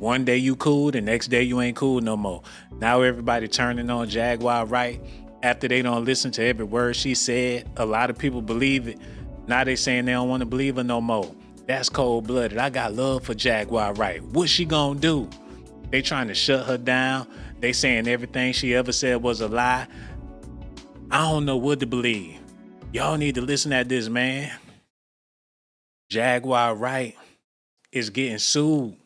One day you cool, the next day you ain't cool no more. Now everybody turning on Jaguar Wright after they don't listen to every word she said. A lot of people believe it. Now they saying they don't want to believe her no more. That's cold-blooded. I got love for Jaguar Wright. What's she gonna do? They trying to shut her down. They saying everything she ever said was a lie. I don't know what to believe. Y'all need to listen at this, man. Jaguar Wright is getting sued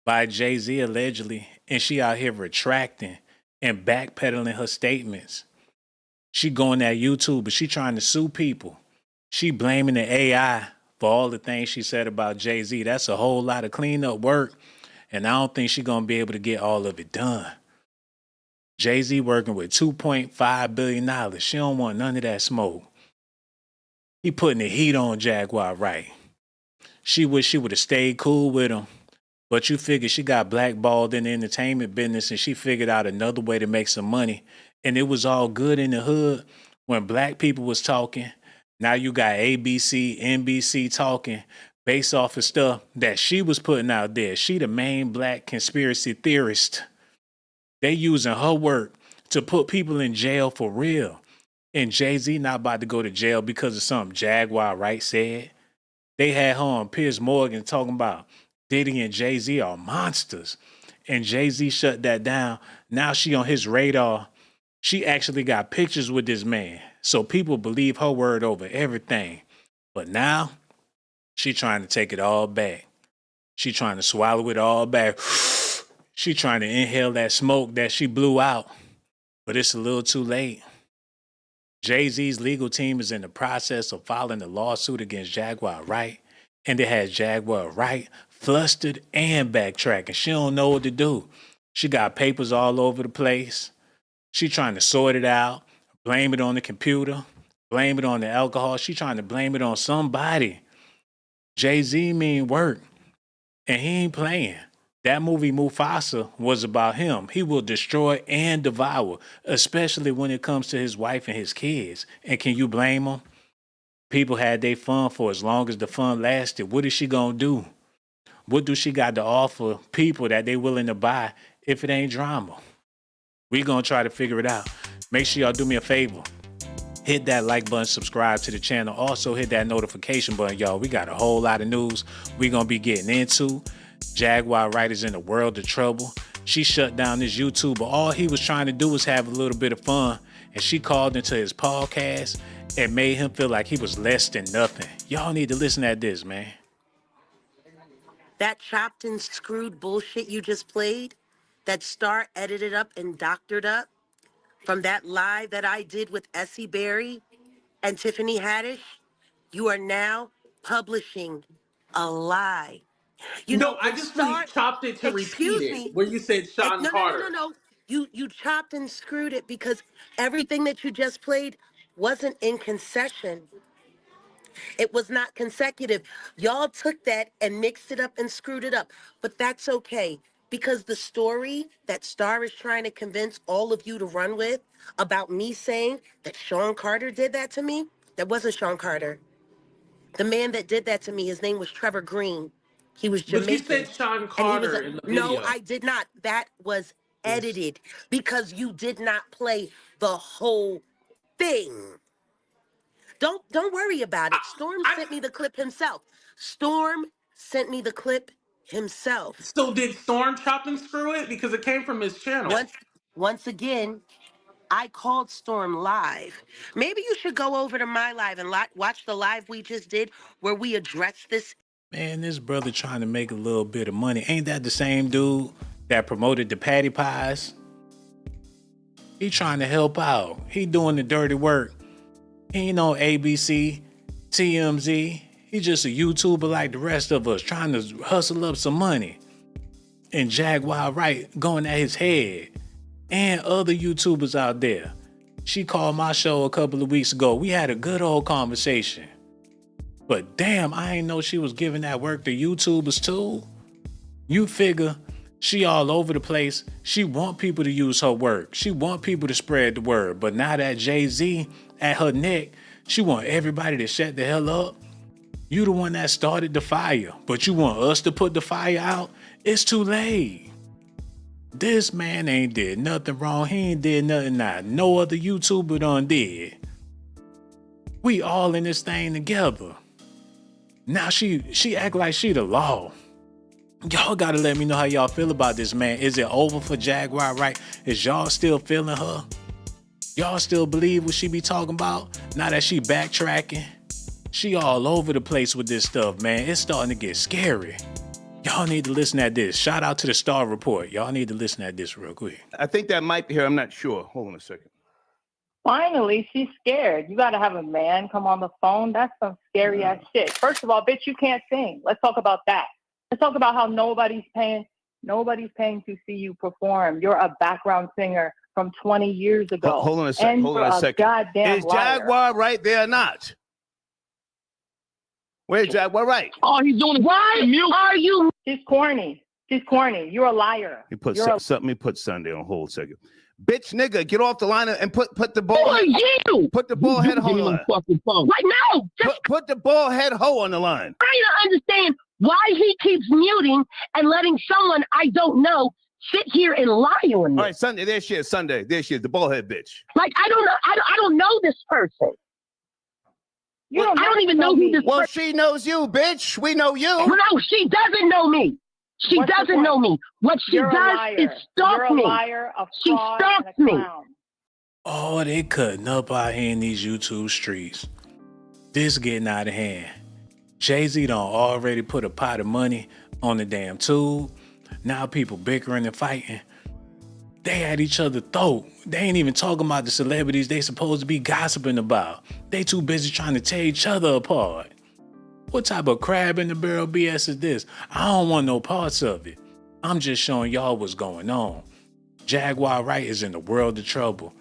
by Jay-Z allegedly, and she out here retracting and backpedaling her statements. She going at YouTube, but she trying to sue people. She blaming the AI for all the things she said about Jay-Z. That's a whole lot of cleanup work, and I don't think she gonna be able to get all of it done. Jay-Z working with $2.5 billion. She don't want none of that smoke. He putting the heat on Jaguar Wright. She wish she would have stayed cool with him. But you figure she got blackballed in the entertainment business and she figured out another way to make some money. And it was all good in the hood when black people was talking. Now you got ABC, NBC talking based off of stuff that she was putting out there. She the main black conspiracy theorist. They using her work to put people in jail for real. And Jay-Z not about to go to jail because of something Jaguar Wright said. They had her on Piers Morgan talking about Diddy and Jay-Z are monsters. And Jay-Z shut that down. Now she on his radar. She actually got pictures with this man. So people believe her word over everything. But now she trying to take it all back. She trying to swallow it all back. She trying to inhale that smoke that she blew out. But it's a little too late. Jay-Z's legal team is in the process of filing a lawsuit against Jaguar Wright. And it has Jaguar Wright flustered and backtracking. She don't know what to do. She got papers all over the place. She trying to sort it out, blame it on the computer, blame it on the alcohol. She trying to blame it on somebody. Jay-Z mean work, and he ain't playing. That movie Mufasa was about him. He will destroy and devour, especially when it comes to his wife and his kids. And can you blame him? People had their fun for as long as the fun lasted. What is she gonna do? What do she got to offer people that they willing to buy if it ain't drama? We gonna try to figure it out. Make sure y'all do me a favor. Hit that like button, subscribe to the channel. Also hit that notification button, y'all. We got a whole lot of news we gonna be getting into. Jaguar Wright is in a world of trouble. She shut down this YouTuber. All he was trying to do was have a little bit of fun. And she called into his podcast and made him feel like he was less than nothing. Y'all need to listen at this, man. That chopped and screwed bullshit you just played, that Star edited up and doctored up from that live that I did with Essie Berry and Tiffany Haddish, you are now publishing a lie. You No, know, I when just Star, chopped it to repeat excuse it. me, Where you said Sean no, no, no, no, Carter. no. You chopped and screwed it because everything that you just played wasn't in concession. It was not consecutive. Y'all took that and mixed it up and screwed it up. But that's okay because the story that Star is trying to convince all of you to run with about me saying that Sean Carter did that to me, that wasn't Sean Carter. The man that did that to me, his name was Trevor Green. He was But you Jamaican. said Sean And he was Carter a, in the no, video. I did not. That was Yes. edited because you did not play the whole thing. Don't worry about it. Storm I, sent me the clip himself. Storm sent me the clip himself. so did Storm chop and screw it? Because it came from his channel. Once again, I called Storm live. Maybe you should go over to my live and watch the live we just did where we addressed this. Man, this brother trying to make a little bit of money. Ain't that the same dude that promoted the patty pies? He trying to help out. He doing the dirty work. He ain't on ABC, TMZ. He just a YouTuber like the rest of us, trying to hustle up some money. And Jaguar Wright going at his head. And other YouTubers out there. She called my show a couple of weeks ago. We had a good old conversation. But damn, I ain't know she was giving that work to YouTubers too. You figure she all over the place. She want people to use her work. She want people to spread the word. But now that Jay-Z at her neck, she want everybody to shut the hell up. You the one that started the fire, but you want us to put the fire out It's too late. This man ain't did nothing wrong. He ain't did nothing that no other YouTuber done did. We all in this thing together. Now she act like she the law. Y'all gotta let me know how y'all feel about this, man. Is it over for Jaguar Wright? Is y'all still feeling her? Y'all still believe what she be talking about? Now that she backtracking? She all over the place with this stuff, man. It's starting to get scary. Y'all need to listen at this. Shout out to the Star Report. Y'all need to listen at this real quick. I think that might be here. I'm not sure. Hold on a second. Finally, she's scared. You got to have a man come on the phone. That's some scary ass shit. First of all, bitch, you can't sing. Let's talk about that. Let's talk about how nobody's paying to see you perform. You're a background singer from 20 years ago. Hold on a second. Hold on a second. Goddamn Is liar. Jaguar right there or not? Where's Jaguar Right? Oh, he's doing why are you? She's corny. She's corny. You're a liar. He put something. He put Sunday on hold. Second, bitch, nigga, get off the line and put the ball. Who are you? Put the ball head hoe on the line. Fucking phone. Right now. Put the ball head hoe on the line. Trying to understand why he keeps muting and letting someone I don't know sit here and lie on me. All right, Sunday. There she is. Sunday. There she is. The ball head bitch. Like I don't know. I don't know this person. I don't even know who this person. Well, she knows you, bitch. We know you. Well, no, she doesn't know me. She doesn't know me. What she does is stalk me. She stalks me. Oh, they cutting up out here in these YouTube streets. This getting out of hand. Jay-Z done already put a pot of money on the damn tube. Now people bickering and fighting. They at each other's throat. They ain't even talking about the celebrities they supposed to be gossiping about. They too busy trying to tear each other apart. What type of crab in the barrel BS is this? I don't want no parts of it. I'm just showing y'all what's going on. Jaguar Wright is in a world of trouble.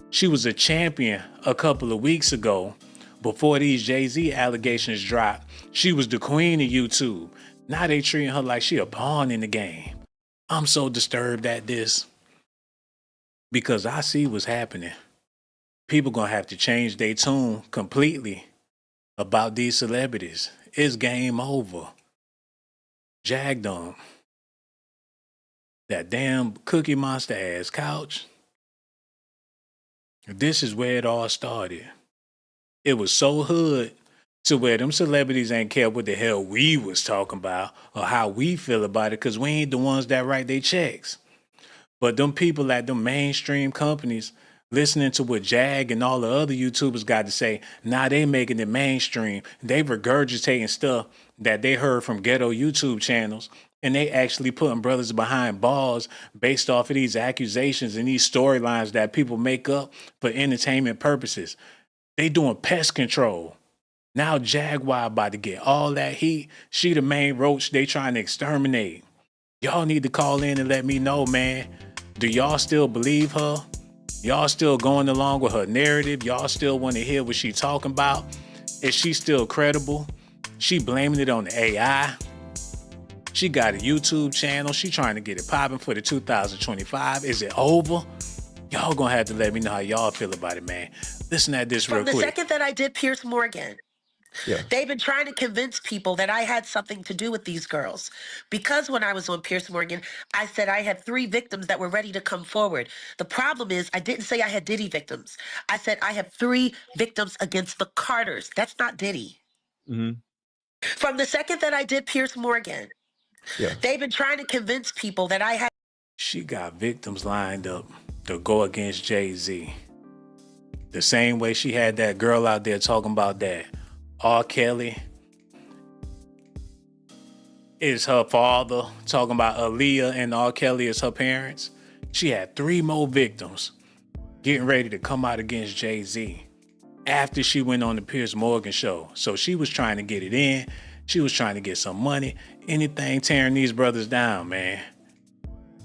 She was a champion a couple of weeks ago. Before these Jay-Z allegations dropped, she was the queen of YouTube. Now they treating her like she a pawn in the game. I'm so disturbed at this. Because I see what's happening. People gonna have to change their tune completely about these celebrities. It's game over. Jag them. That damn Cookie Monster ass couch. This is where it all started. It was so hood to where them celebrities ain't care what the hell we was talking about or how we feel about it because we ain't the ones that write their checks. But them people at them mainstream companies listening to what Jag and all the other YouTubers got to say, now they making it mainstream. They regurgitating stuff that they heard from ghetto YouTube channels, and they actually putting brothers behind bars based off of these accusations and these storylines that people make up for entertainment purposes. They doing pest control. Now Jaguar about to get all that heat. She the main roach they trying to exterminate. Y'all need to call in and let me know, man. Do y'all still believe her? Y'all still going along with her narrative? Y'all still want to hear what she talking about? Is she still credible? She blaming it on the AI. She got a YouTube channel. She trying to get it popping for the 2025. Is it over? Y'all gonna have to let me know how y'all feel about it, man. Listen at this real quick. From the second that I did Piers Morgan, Yeah. they've been trying to convince people that I had something to do with these girls. Because when I was on Piers Morgan, I said I had 3 victims that were ready to come forward. The problem is I didn't say I had Diddy victims. I said I have 3 victims against the Carters. That's not Diddy. Mm-hmm. From the second that I did Piers Morgan, they've been trying to convince people that I had. She got victims lined up to go against Jay-Z. The same way she had that girl out there talking about that R. Kelly is her father, talking about Aaliyah and R. Kelly is her parents. She had 3 more victims getting ready to come out against Jay-Z after she went on the Piers Morgan show. So she was trying to get it in. She was trying to get some money. Anything tearing these brothers down, man.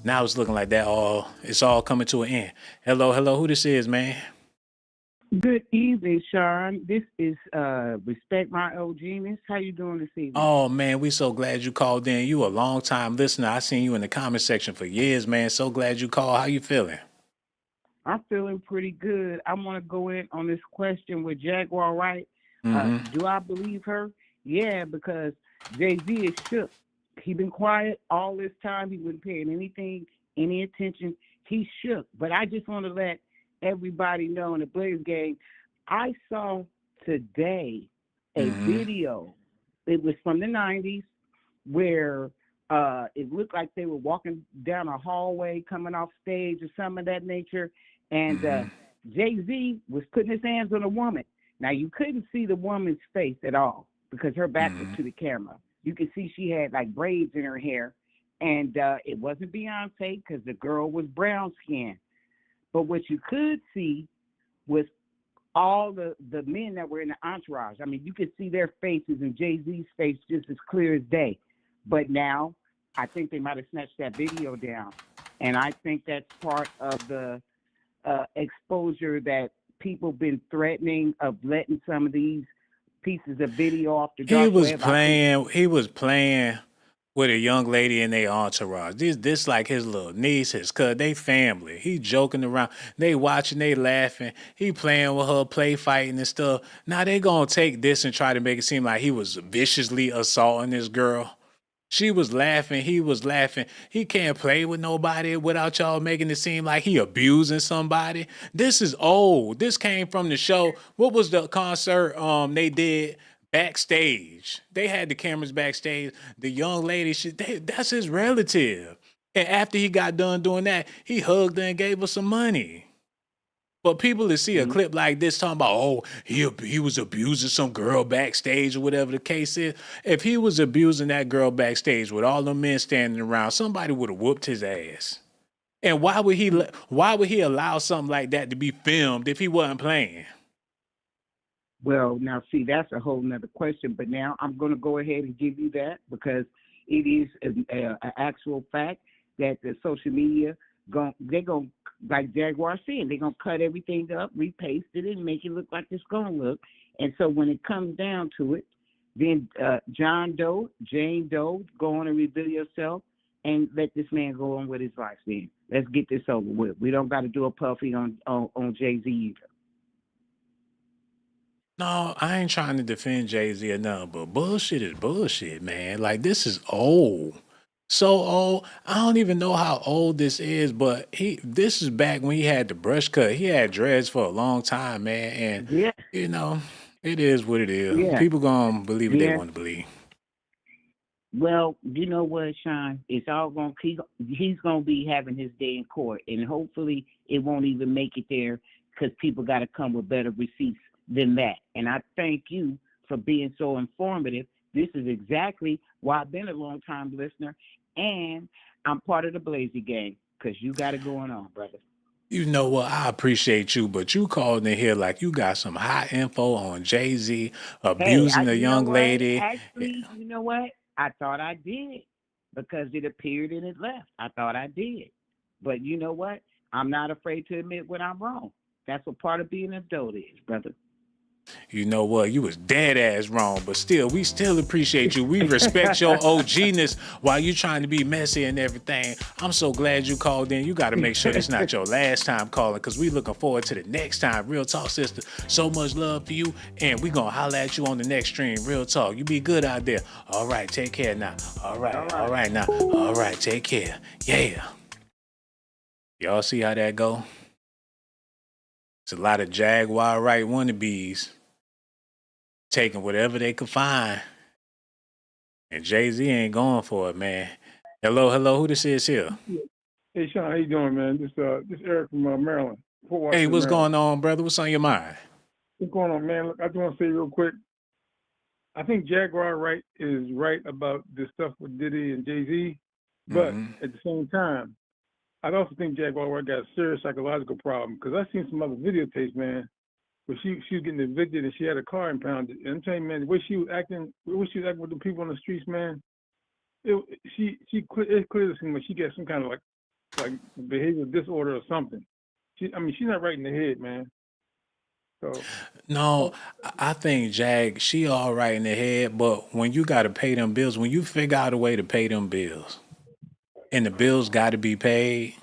Now it's looking like it's all coming to an end. Hello, who this is, man? Good evening, Sharon. This is Respect My Old Genius. How you doing this evening? Oh, man, we so glad you called in. You a long-time listener. I seen you in the comment section for years, man. So glad you called. How you feeling? I'm feeling pretty good. I want to go in on this question with Jaguar Wright. Mm-hmm. Do I believe her? Yeah, because Jay-Z is shook. he been quiet all this time. He wasn't paying any attention. He shook. But I just want to let everybody know in the Blaze Gang, I saw today a video. It was from the 90s where it looked like they were walking down a hallway, coming off stage or something of that nature. And Jay-Z was putting his hands on a woman. Now, you couldn't see the woman's face at all because her back was to the camera. You could see she had like braids in her hair. And it wasn't Beyonce because the girl was brown skinned. But what you could see was all the men that were in the entourage. I mean, you could see their faces and Jay-Z's face just as clear as day. But now, I think they might have snatched that video down. And I think that's part of the exposure that people been threatening of letting some of these pieces of video off the dark web. He was playing with a young lady in their entourage. This like his little niece, his cousin, they family. He joking around. They watching, they laughing. He playing with her, play fighting and stuff. Now they gonna take this and try to make it seem like he was viciously assaulting this girl. She was laughing. He was laughing. He can't play with nobody without y'all making it seem like he abusing somebody. This is old. This came from the show. What was the concert they did backstage? They had the cameras backstage. The young lady, that's his relative. And after he got done doing that, he hugged her and gave her some money. But people that see a clip like this talking about, oh, he was abusing some girl backstage or whatever the case is. If he was abusing that girl backstage with all the men standing around, somebody would have whooped his ass. And why would he allow something like that to be filmed if he wasn't playing? Well, now see, that's a whole nother question. But now I'm going to go ahead and give you that because it is an actual fact that the social media they're going, like Jaguar said, they're going to cut everything up, repaste it, and make it look like it's going to look. And so when it comes down to it, then Jane Doe, go on and reveal yourself and let this man go on with his life then. Let's get this over with. We don't got to do a puffy on Jay-Z either. No, I ain't trying to defend Jay-Z or nothing, but bullshit is bullshit, man. Like, this is old. So old. I don't even know how old this is, but this is back when he had the brush cut. He had dreads for a long time, man. And, you know, it is what it is. Yeah. People going to believe what they want to believe. Well, you know what, Sean? It's all going to he's going to be having his day in court, and hopefully it won't even make it there because people got to come with better receipts than that. And I thank you for being so informative. This is exactly why I've been a long-time listener, and I'm part of the Blazy Gang because you got it going on, brother. You know what? I appreciate you, but you called in here like you got some hot info on Jay-Z abusing a young lady. Actually, you know what? I thought I did because it appeared and it left. I thought I did. But you know what? I'm not afraid to admit when I'm wrong. That's what part of being an adult is, brother. You know what? You was dead ass wrong, but still, we still appreciate you. We respect your OG-ness while you trying to be messy and everything. I'm so glad you called in. You got to make sure it's not your last time calling because we looking forward to the next time. Real talk, sister. So much love for you, and we going to holler at you on the next stream. Real talk. You be good out there. All right, take care now. All right now. All right, take care. Yeah. Y'all see how that go? It's a lot of Jaguar Wright wannabes taking whatever they could find. And Jay-Z ain't going for it, man. Hello, who this is here? Hey, Sean, how you doing, man? This Eric from Maryland. Hey, what's going on, brother? What's on your mind? What's going on, man? Look, I just want to say real quick, I think Jaguar Wright is right about this stuff with Diddy and Jay-Z, but at the same time, I also think Jaguar Wright got a serious psychological problem because I've seen some other videotapes, man, where she was getting evicted and she had a car impounded. And I'm telling you, man, the way she was acting with the people on the streets, man, it's clear to see like she got some kind of like behavioral disorder or something. She's not right in the head, man. So no, I think she all right in the head, but when you got to pay them bills, when you figure out a way to pay them bills, and the bills got to be paid,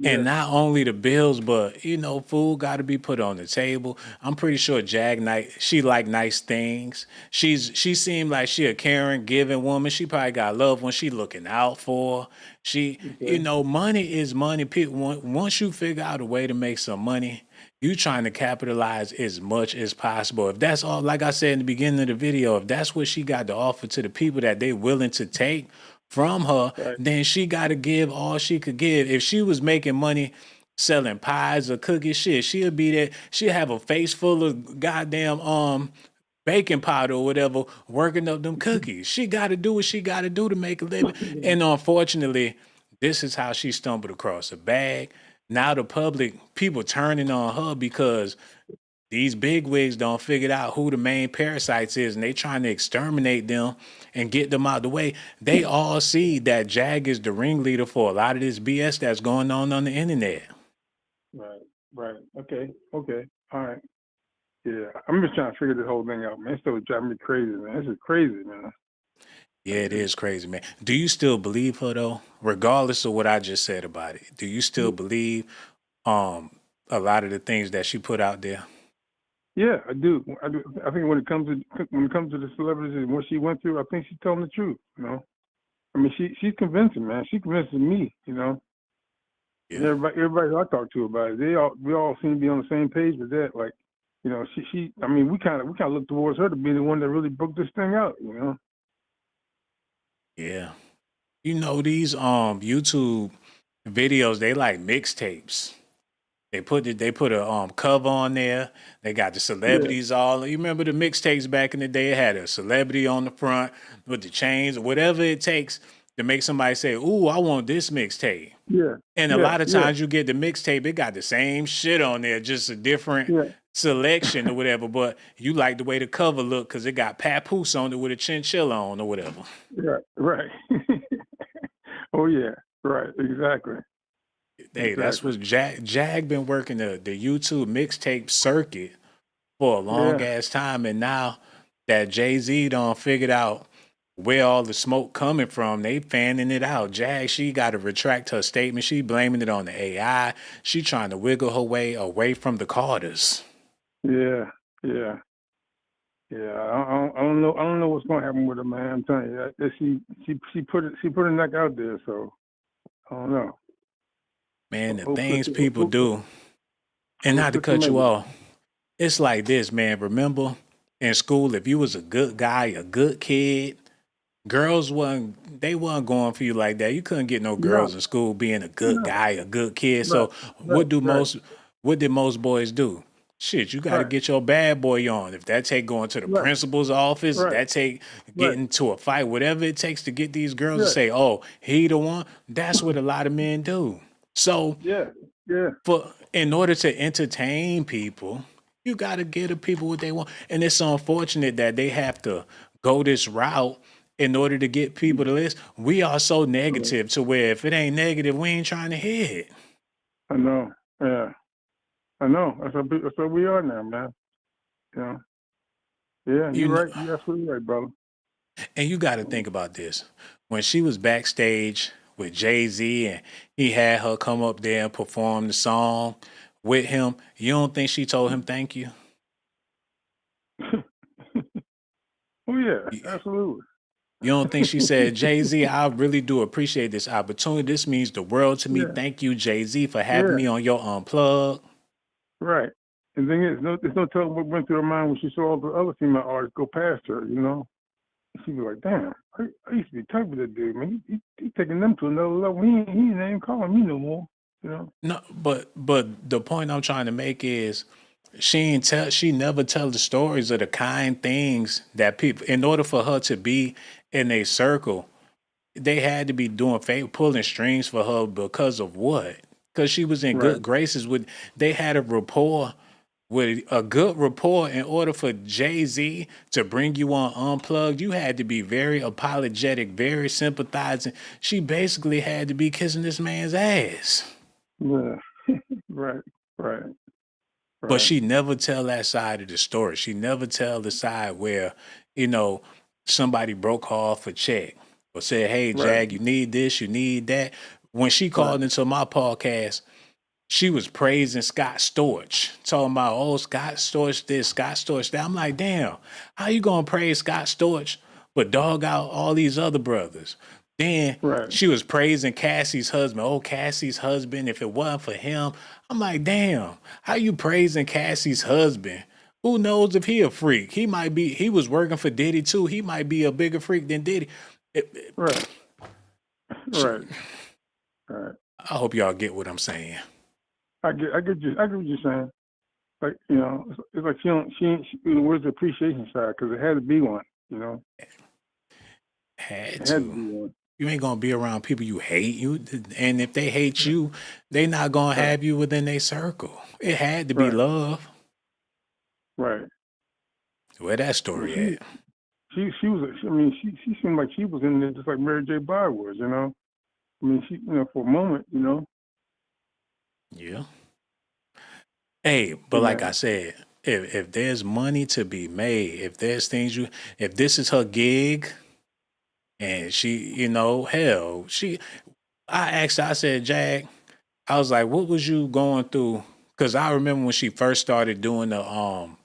And Yes. not only the bills, but food got to be put on the table. I'm pretty sure she like nice things. She seemed like she a caring, giving woman. She probably got loved one she looking out for. She, Okay. money is money. Once you figure out a way to make some money, you trying to capitalize as much as possible. If that's all, like I said in the beginning of the video, if that's what she got to offer to the people that they willing to take from her, Right. then she got to give all she could give. If she was making money selling pies or cookies, shit, she'll be there. She'll have a face full of goddamn baking powder or whatever, working up them cookies. She got to do what she got to do to make a living. And unfortunately, this is how she stumbled across a bag. Now the public, people turning on her because these bigwigs don't figure out who the main parasites is, and they trying to exterminate them and get them out the way. They all see that Jag is the ringleader for a lot of this BS that's going on the internet. Right. Right. Okay. Okay. All right. Yeah. I'm just trying to figure this whole thing out, man. It's still driving me crazy, man. This is crazy, man. Yeah, it is crazy, man. Do you still believe her though? Regardless of what I just said about it, do you still believe a lot of the things that she put out there? Yeah, I do. I do. I think when it comes to the celebrities and what she went through, I think she's telling the truth. I mean, she's convincing, man. She's convincing me. Yeah. Everybody I talk to about it, we all seem to be on the same page with that. Like, she. I mean, we kind of look towards her to be the one that really broke this thing out. Yeah. These YouTube videos, they like mixtapes. They put a cover on there. They got the celebrities all. You remember the mixtapes back in the day? It had a celebrity on the front with the chains, whatever it takes to make somebody say, "Ooh, I want this mixtape." Yeah. And a lot of times you get the mixtape, it got the same shit on there, just a different selection or whatever. But you like the way the cover looked because it got Papoose on it with a chinchilla on or whatever. Right. Right. Oh yeah. Right. Exactly. Hey, that's what Jag been working the YouTube mixtape circuit for a long ass time, and now that Jay-Z done figured out where all the smoke coming from, they fanning it out. She got to retract her statement. She blaming it on the AI. She trying to wiggle her way away from the Carters. Yeah. Yeah. Yeah. I don't know. I don't know what's gonna happen with her, man. I'm telling you, she put her neck out there, so I don't know. Man, the things people do, and not to cut you off, it's like this, man. Remember in school, if you was a good guy, a good kid, girls wasn't going for you like that. You couldn't get no girls in school being a good guy, a good kid. So what did most boys do? Shit, you got to get your bad boy on. If that take going to the principal's office, that take getting to a fight, whatever it takes to get these girls to say, "Oh, he the one." That's what a lot of men do. So in order to entertain people, you got to give the people what they want. And it's unfortunate that they have to go this route in order to get people to listen. We are so negative to where if it ain't negative, we ain't trying to hear it. I know. Yeah. I know. That's what we are now, man. Yeah, you're right. You're absolutely right, brother. And you got to think about this. When she was backstage with Jay-Z and he had her come up there and perform the song with him, you don't think she told him thank you? Oh, yeah, absolutely. You don't think she said, "Jay-Z, I really do appreciate this opportunity. This means the world to me. Thank you, Jay-Z, for having me on your Unplug." Right. And the thing is, there's no telling what went through her mind when she saw all the other female artists go past her, She'd be like, damn, I used to be tight with that dude, man. He taking them to another level. He ain't even calling me no more, No, but the point I'm trying to make is she never tell the stories of the kind things that people, in order for her to be in a circle, they had to be doing pulling strings for her because of what? Because she was in good graces with, they had a good rapport in order for Jay-Z to bring you on Unplugged. You had to be very apologetic, very sympathizing. She basically had to be kissing this man's ass. Yeah. Right. But she never tell that side of the story. She never tell the side where, somebody broke her off a check or said, "Hey, Jag, you need this, you need that." When she called into my podcast, she was praising Scott Storch, talking about, oh, Scott Storch this, Scott Storch that. I'm like, damn, how you gonna praise Scott Storch but dog out all these other brothers? Then Right. she was praising Cassie's husband. Oh, Cassie's husband, if it wasn't for him. I'm like, damn, how you praising Cassie's husband? Who knows if he a freak? He was working for Diddy too. He might be a bigger freak than Diddy. Right. Right. Right. I hope y'all get what I'm saying. I get what you're saying. Like, you know, it's like where's the appreciation side? Because it had to be one, you know. Had It to. had to be one. You ain't gonna be around people you hate you, and if they hate you, they not gonna have you within their circle. It had to be love. Right. Where that story at? She seemed like she was in there just like Mary J. Blige was, you know. I mean, she, you know, for a moment, you know. Yeah. Hey, but like I said, if there's money to be made, if there's things if this is her gig, and she, you know, hell, I asked her, I said, Jag, I was like, what was you going through? Because I remember when she first started doing the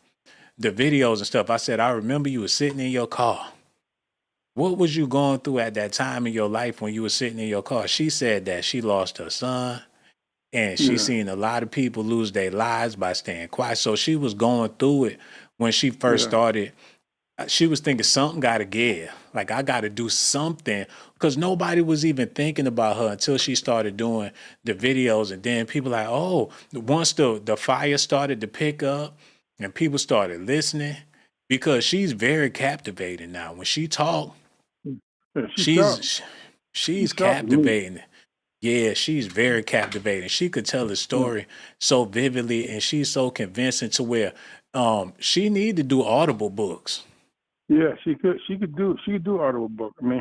videos and stuff, I said, I remember you were sitting in your car. What was you going through at that time in your life when you were sitting in your car? She said that she lost her son and she seen a lot of people lose their lives by staying quiet. So she was going through it when she first started. She was thinking something got to give. Like, I got to do something, because nobody was even thinking about her until she started doing the videos. And then people like, oh, once the fire started to pick up and people started listening, because she's very captivating now. When she talk, she's captivating. Yeah, she's very captivating. She could tell a story so vividly, and she's so convincing to where she need to do audible books. Yeah, she could do audible book. I mean,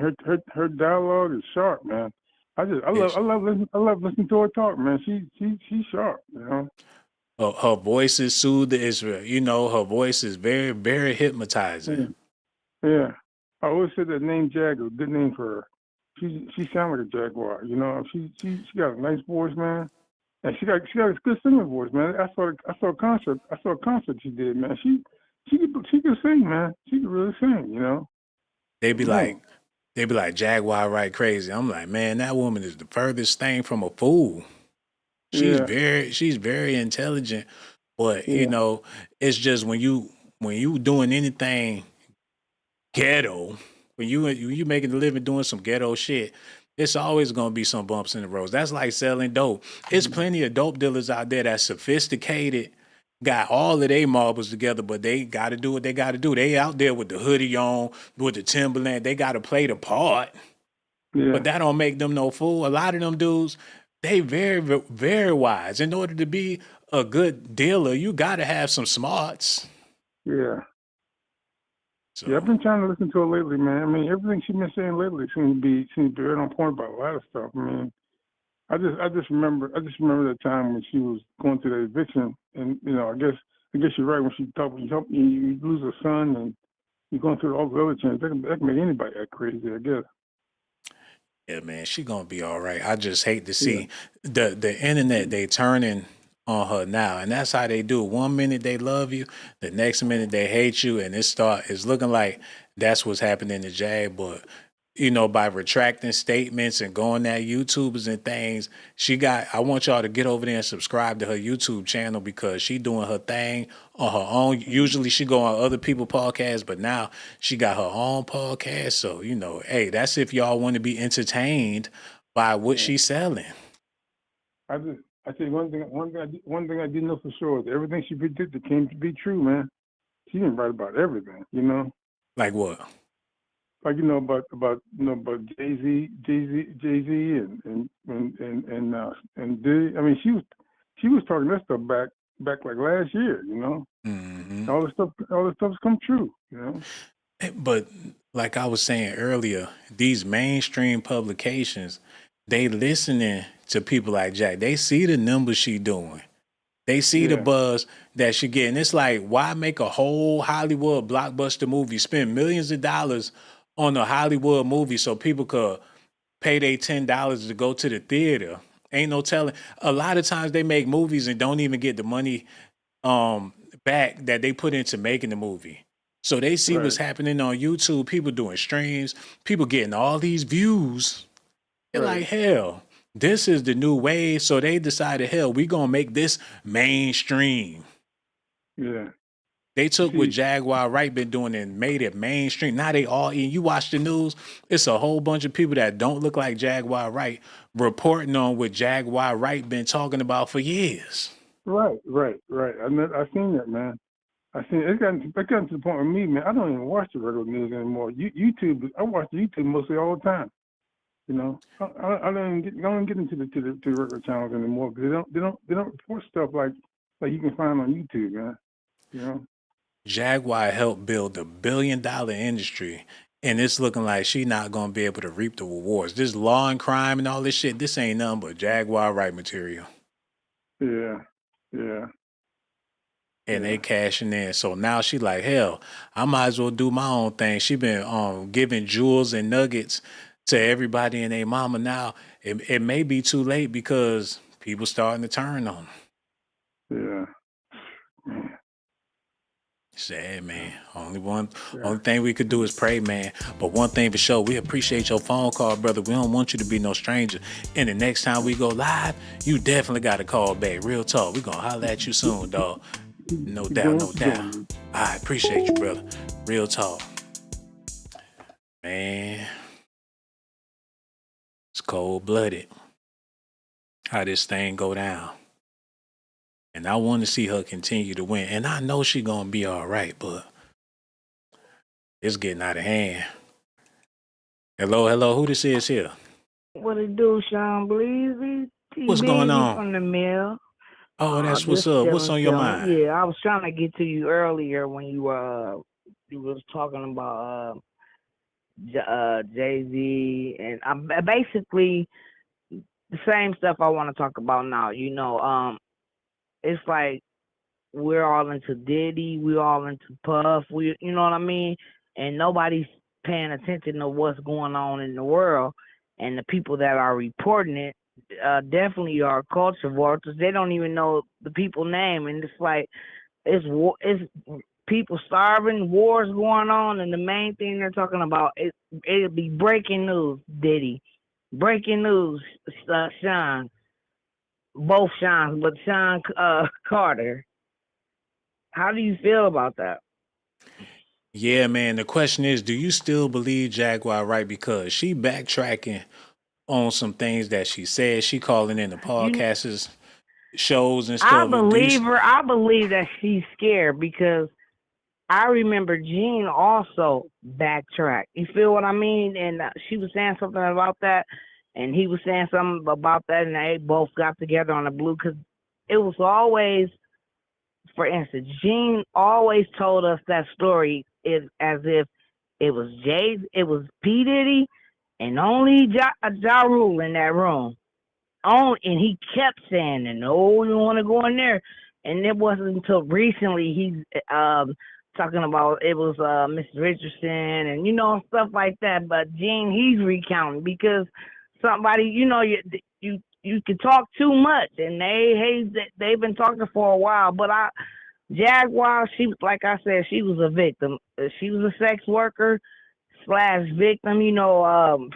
her dialogue is sharp, man. I love listening to her talk, man. She's sharp, you know. Her voice is soothe the Israel. You know, her voice is very, very hypnotizing. Yeah. I always said that name Jag is a good name for her. She sounds like a jaguar, you know. She got a nice voice, man. And she got a good singing voice, man. I saw a concert she did, man. She could sing, man. She could really sing, you know. They be like Jaguar Wright crazy. I'm like, man, that woman is the furthest thing from a fool. She's very intelligent, but you know, it's just when you doing anything ghetto, when you making a living doing some ghetto shit, it's always gonna be some bumps in the road. That's like selling dope. It's plenty of dope dealers out there that's sophisticated, got all of their marbles together, but they got to do what they got to do. They out there with the hoodie on, with the Timberland. They got to play the part, but that don't make them no fool. A lot of them dudes, they very, very wise. In order to be a good dealer, you got to have some smarts. Yeah. So. Yeah, I've been trying to listen to her lately, man. I mean, everything she's been saying lately seems to be right on point about a lot of stuff. I mean, I just remember the time when she was going through the eviction, and you know, I guess you're right when she talked. You lose a son, and you're going through all the other changes. That can make anybody act crazy, I guess. Yeah, man, she gonna be all right. I just hate to see the internet, they turning on her now, and that's how they do it. 1 minute they love you, the next minute they hate you, and it's looking like that's what's happening to Jag. But you know, by retracting statements and going at YouTubers and things, I want y'all to get over there and subscribe to her YouTube channel, because she doing her thing on her own. Usually she go on other people's podcasts, but now she got her own podcast. So, you know, hey, that's if y'all want to be entertained by what she's selling. I tell you one thing I did know for sure is everything she predicted came to be true, man. She didn't write about everything, you know. Like what? Like, you know, about Jay-Z and Diddy. I mean, she was talking that stuff back like last year, you know. Mm-hmm. All this stuff's come true, you know. But like I was saying earlier, these mainstream publications, they listening to people like Jack. They see the numbers she doing. They see the buzz that she getting. It's like, why make a whole Hollywood blockbuster movie, spend millions of dollars on a Hollywood movie so people could pay their $10 to go to the theater Ain't no telling. A lot of times they make movies and don't even get the money back that they put into making the movie. So they see what's Right. happening on YouTube, people doing streams, people getting all these views. They're Right. like, hell, this is the new wave. So they decided, hell, we gonna make this mainstream. Yeah. They took what See, Jaguar Wright been doing and made it mainstream. Now they all in. You watch the news, it's a whole bunch of people that don't look like Jaguar Wright reporting on what Jaguar Wright been talking about for years. right. I seen that, man. I seen it. It got to the point with me, man. I don't even watch the regular news anymore. YouTube, I watch YouTube mostly all the time. You know, I don't even get into the regular channels anymore because they don't report stuff like you can find on YouTube, man. You know. Jaguar helped build a $1 billion industry, and it's looking like she not gonna be able to reap the rewards. This law and crime and all this shit, this ain't nothing but Jaguar Wright material. Yeah. Yeah. And they Yeah. cashing in. So now she like, hell, I might as well do my own thing. She been giving jewels and nuggets to everybody and their mama now. It may be too late because people starting to turn on them. Yeah. Sad, man. Yeah. Only thing we could do is pray, man. But one thing for sure, we appreciate your phone call, brother. We don't want you to be no stranger. And the next time we go live, you definitely got to call back. Real talk. We gonna holler at you soon, dog. No Keep doubt, doing no what you're doubt. doing. I appreciate you, brother. Real talk, man. It's cold blooded. How this thing go down. And I want to see her continue to win. And I know she gonna be all right, but it's getting out of hand. Hello. Who this is here? What it do, Sean Bleezy? What's going TBZ on? from the mill. Oh, that's what's Just up. What's chilling, on your chilling. mind? Yeah, I was trying to get to you earlier when you was talking about Jay Z, and I'm basically the same stuff I want to talk about now. You know, it's like we're all into Diddy, we're all into Puff, you know what I mean? And nobody's paying attention to what's going on in the world. And the people that are reporting it definitely are culture vultures. They don't even know the people name, and it's like it's people starving, wars going on, and the main thing they're talking about it'll be breaking news. Diddy, breaking news. Sean, both Sean's, but Sean Carter. How do you feel about that? Yeah, man. The question is, do you still believe Jaguar Wright? Because she backtracking on some things that she said. She calling in the You, podcasters, shows and I stuff. Do you? believe her. I believe that she's scared because I remember Jean also backtracked. You feel what I mean? And she was saying something about that, and he was saying something about that, and they both got together on the blue because it was always, for instance, Jean always told us that story as if it was P. Diddy and only Ja Rule in that room. And he kept saying, "No, you want to go in there." And it wasn't until recently he's talking about it was Miss Richardson and stuff like that. But Gene, he's recounting because somebody, you can talk too much, and they've been talking for a while. But Jaguar, she, like I said, she was a victim. She was a sex worker / victim.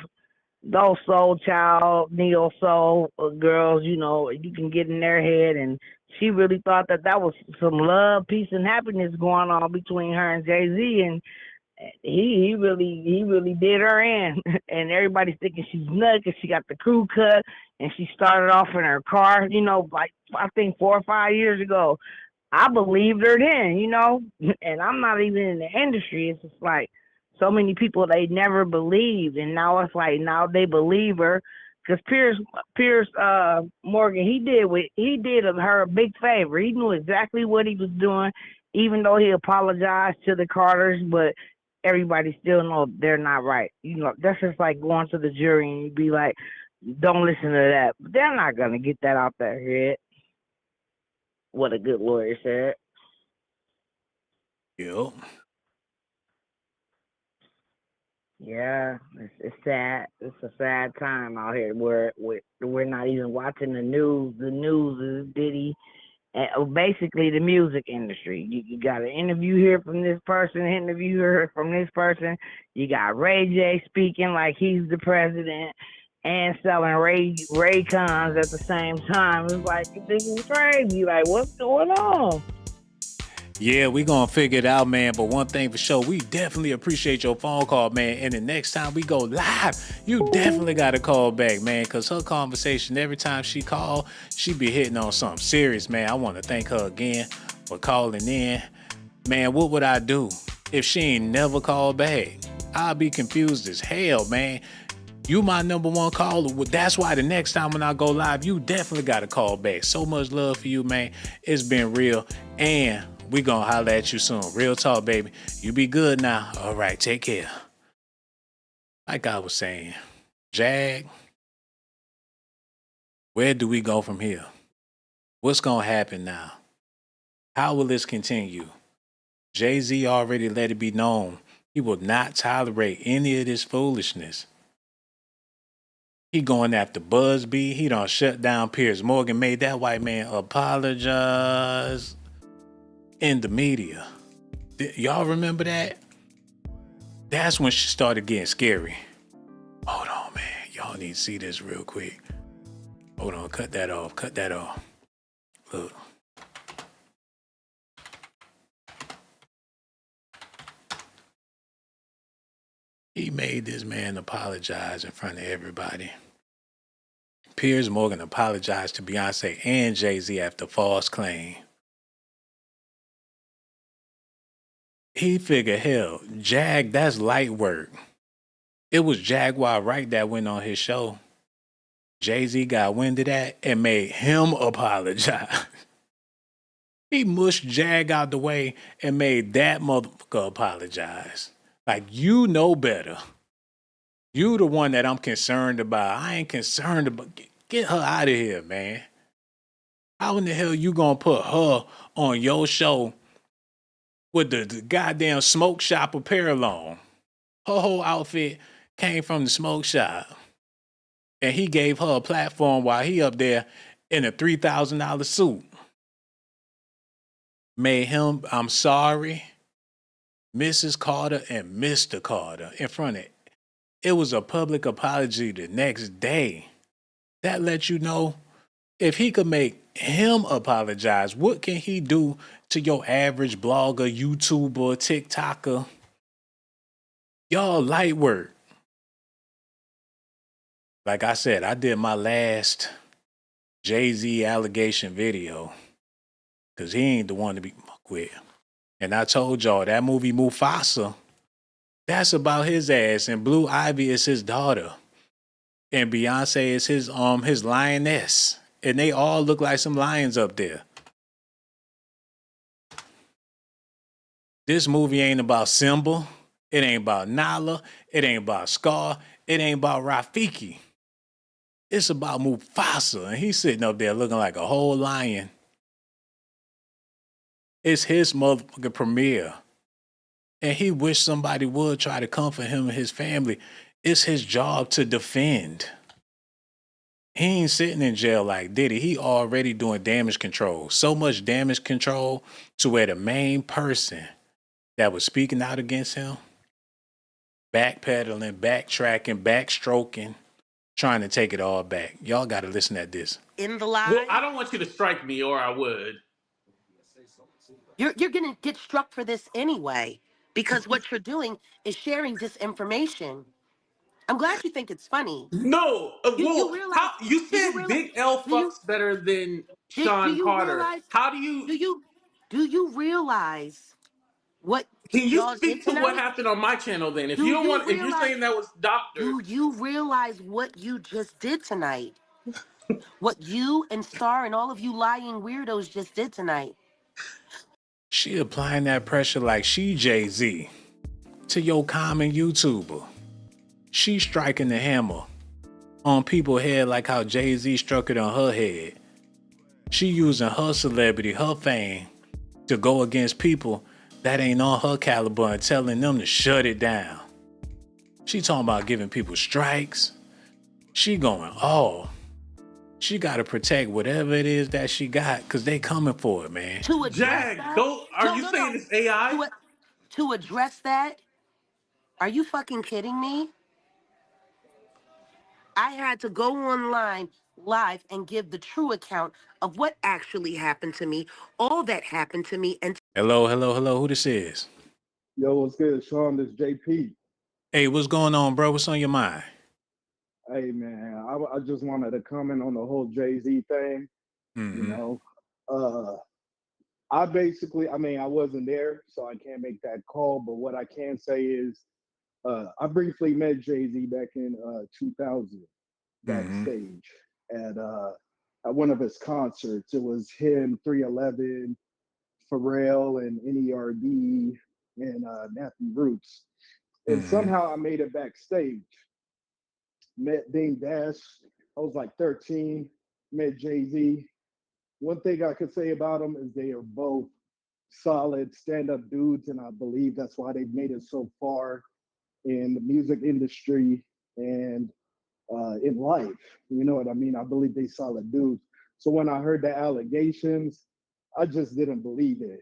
Those soul child, neo soul girls, you can get in their head, and she really thought that was some love, peace, and happiness going on between her and Jay-Z, and he really did her in, and everybody's thinking she's nuts because she got the crew cut, and she started off in her car, like I think 4 or 5 years ago. I believed her then, and I'm not even in the industry. It's just like so many people they never believed, and now it's like now they believe her because Piers Morgan he did her a big favor. He knew exactly what he was doing, even though he apologized to the Carters, but everybody still know they're not right. That's just like going to the jury and you be like, don't listen to that. But they're not gonna get that out their head. What a good lawyer said. Yep. Yeah, it's sad. It's a sad time out here where we're not even watching the news. The news is Diddy, basically the music industry. You got an interview here from this person, an interview here from this person. You got Ray J speaking like he's the president and selling Ray Cons at the same time. It's like, this is crazy. Like, what's going on? Yeah, we gonna figure it out, man. But one thing for sure, we definitely appreciate your phone call, man. And the next time we go live, you definitely gotta call back, man. Cause her conversation, every time she call, she be hitting on something serious, man. I wanna thank her again for calling in. Man, what would I do if she ain't never called back? I'd be confused as hell, man. You my number one caller. That's why the next time when I go live, you definitely got to call back. So much love for you, man. It's been real. And we going to holler at you soon. Real talk, baby. You be good now. All right, take care. Like I was saying, Jag, where do we go from here? What's going to happen now? How will this continue? Jay-Z already let it be known he will not tolerate any of this foolishness. He going after Busby. He done shut down Piers Morgan, made that white man apologize in the media. Y'all remember that? That's when she started getting scary. Hold on, man. Y'all need to see this real quick. Hold on, cut that off. Look. He made this man apologize in front of everybody. Piers Morgan apologized to Beyonce and Jay-Z after false claim. He figured, hell, that's light work. It was Jaguar Wright that went on his show. Jay-Z got wind of that and made him apologize. He mushed Jag out the way and made that motherfucker apologize. Like, you know better. You the one that I'm concerned about. I ain't concerned about. Get her out of here, man. How in the hell you gonna put her on your show with the goddamn smoke shop apparel on? Her whole outfit came from the smoke shop. And he gave her a platform while he up there in a $3,000 suit. Made him, I'm sorry, Mrs. Carter and Mr. Carter in front of it. It was a public apology the next day. That lets you know if he could make him apologize, what can he do to your average blogger, YouTuber, TikToker? Y'all light work. Like I said, I did my last Jay-Z allegation video because he ain't the one to be fucked with. And I told y'all that movie Mufasa, that's about his ass, and Blue Ivy is his daughter. And Beyonce is his lioness. And they all look like some lions up there. This movie ain't about Simba. It ain't about Nala. It ain't about Scar. It ain't about Rafiki. It's about Mufasa. And he's sitting up there looking like a whole lion. It's his motherfucking premiere. And he wished somebody would try to comfort him and his family. It's his job to defend. He ain't sitting in jail like Diddy. He already doing damage control. So much damage control to where the main person that was speaking out against him, backpedaling, backtracking, backstroking, trying to take it all back. Y'all got to listen at this. In the live, Well, I don't want you to strike me, or I would. you're going to get struck for this anyway, because what you're doing is sharing disinformation. I'm glad you think it's funny. No, You well, realize? how you Do you said realize? Big L Do you fucks better than do Sean you Carter. realize? How do you? Do you realize what Can you y'all did speak to what tonight? happened on my channel then? If you Do don't you want, if you're realize? saying that was doctored, Do you realize what you just did tonight? What you and Star and all of you lying weirdos just did tonight? She applying that pressure like she Jay-Z to your common YouTuber. She striking the hammer on people's head like how Jay-Z struck it on her head. She using her celebrity, her fame, to go against people that ain't on her caliber and telling them to shut it down. She talking about giving people strikes. She going, oh, she got to protect whatever it is that she got because they coming for it, man. To address Jag, that, go. Are you saying no. it's AI? To, to address that, are you fucking kidding me? I had to go online live and give the true account of what actually happened to me, all that happened to me, and Hello, hello, hello. Who this is? Yo, what's good, Sean? This JP. Hey, what's going on, bro? What's on your mind? Hey, man, I just wanted to comment on the whole Jay-Z thing. You Mm-hmm. know, uh, I basically, I mean, I wasn't there, so I can't make that call. But what I can say is, I briefly met Jay-Z back in 2000 Mm-hmm. backstage at one of his concerts. It was him, 311, Pharrell, and NERD, and Matthew Roots. And Mm-hmm. somehow I made it backstage. Met Dame Dash. I was like 13. Met Jay Z. One thing I could say about them is they are both solid stand-up dudes, and I believe that's why they've made it so far in the music industry and in life. You know what I mean? I believe they solid dudes. So when I heard the allegations, I just didn't believe it.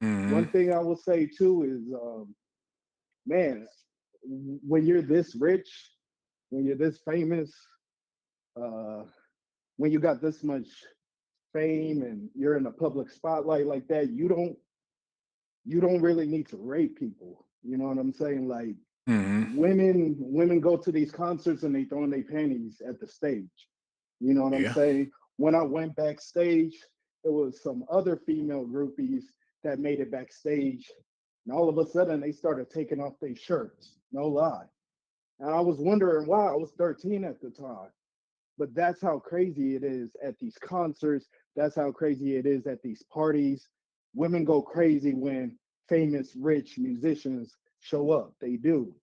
Mm-hmm. One thing I will say too is, man, when you're this rich, when you're this famous, uh, when you got this much fame and you're in a public spotlight like that, you don't really need to rape people. You know what I'm saying? Like Mm-hmm. women go to these concerts and they throw in their panties at the stage. You know what I'm Yeah. saying? When I went backstage, there was some other female groupies that made it backstage, and all of a sudden they started taking off their shirts. No lie. And I was wondering why. I was 13 at the time. But that's how crazy it is at these concerts. That's how crazy it is at these parties. Women go crazy when famous, rich musicians show up. They do.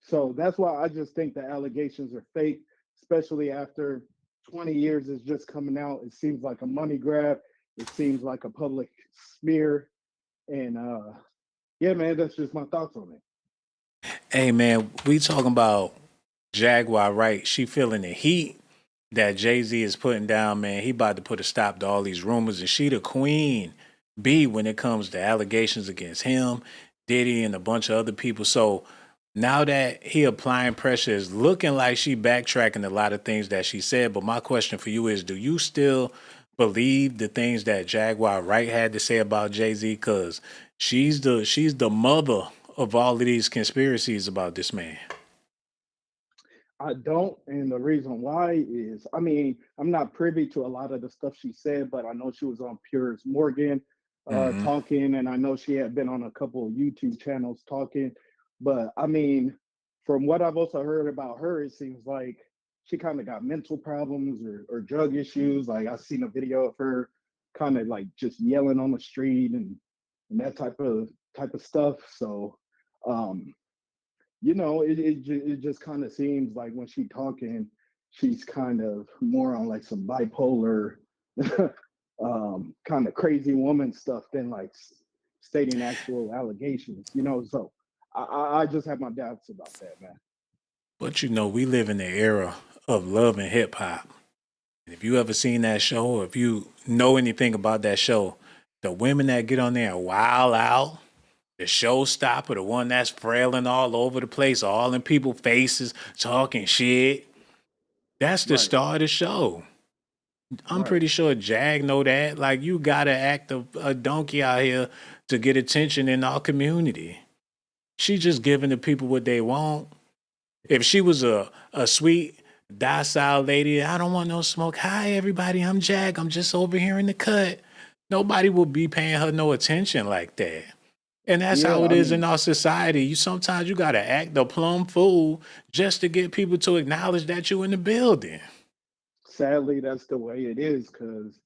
So that's why I just think the allegations are fake, especially after 20 years is just coming out. It seems like a money grab. It seems like a public smear. And yeah, man, that's just my thoughts on it. Hey, man, we talking about Jaguar Wright. She feeling the heat that Jay-Z is putting down, man. He about to put a stop to all these rumors, and she the queen bee when it comes to allegations against him, Diddy, and a bunch of other people. So now that he applying pressure, it's looking like she backtracking a lot of things that she said. But my question for you is, do you still believe the things that Jaguar Wright had to say about Jay-Z? Because she's the mother of all of these conspiracies about this man. I don't, and the reason why is, I mean, I'm not privy to a lot of the stuff she said, but I know she was on Piers Morgan Mm-hmm. talking, and I know she had been on a couple of YouTube channels talking. But I mean, from what I've also heard about her, it seems like she kind of got mental problems or drug issues. Like I seen a video of her kind of like just yelling on the street and that type of stuff. So um it just kind of seems like when she's talking, she's kind of more on like some bipolar, kind of crazy woman stuff than like stating actual allegations. So I just have my doubts about that, man. But we live in the era of love and hip hop. And if you ever seen that show, or if you know anything about that show, the women that get on there and wild out, the showstopper, the one that's frailing all over the place, all in people's faces, talking shit, that's the Right, star of the show. I'm right. pretty sure Jag know that. Like, you gotta act a donkey out here to get attention in our community. She just giving the people what they want. If she was a sweet, docile lady, I don't want no smoke. Hi, everybody. I'm Jag. I'm just over here in the cut. Nobody will be paying her no attention like that. And that's how Yeah, it I is in mean, our society. You gotta act the plum fool just to get people to acknowledge that you in the building. sadly, that's the way it is because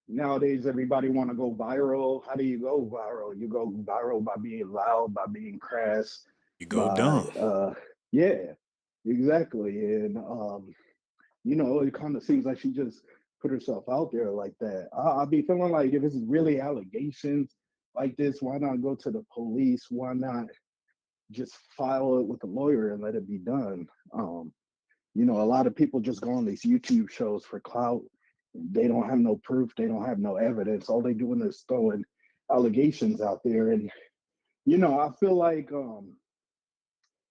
nowadays everybody want to go viral. How do you go viral? You go viral by being loud, by being crass, You go by dumb. yeah, exactly. And it kind of seems like she just put herself out there like that. I'll be feeling like if it's really allegations like this, why not go to the police? Why not just file it with a lawyer and let it be done. You know, a lot of people just go on these YouTube shows for clout. They don't have no proof. They don't have no evidence. All they doing is throwing allegations out there. And you know, I feel like,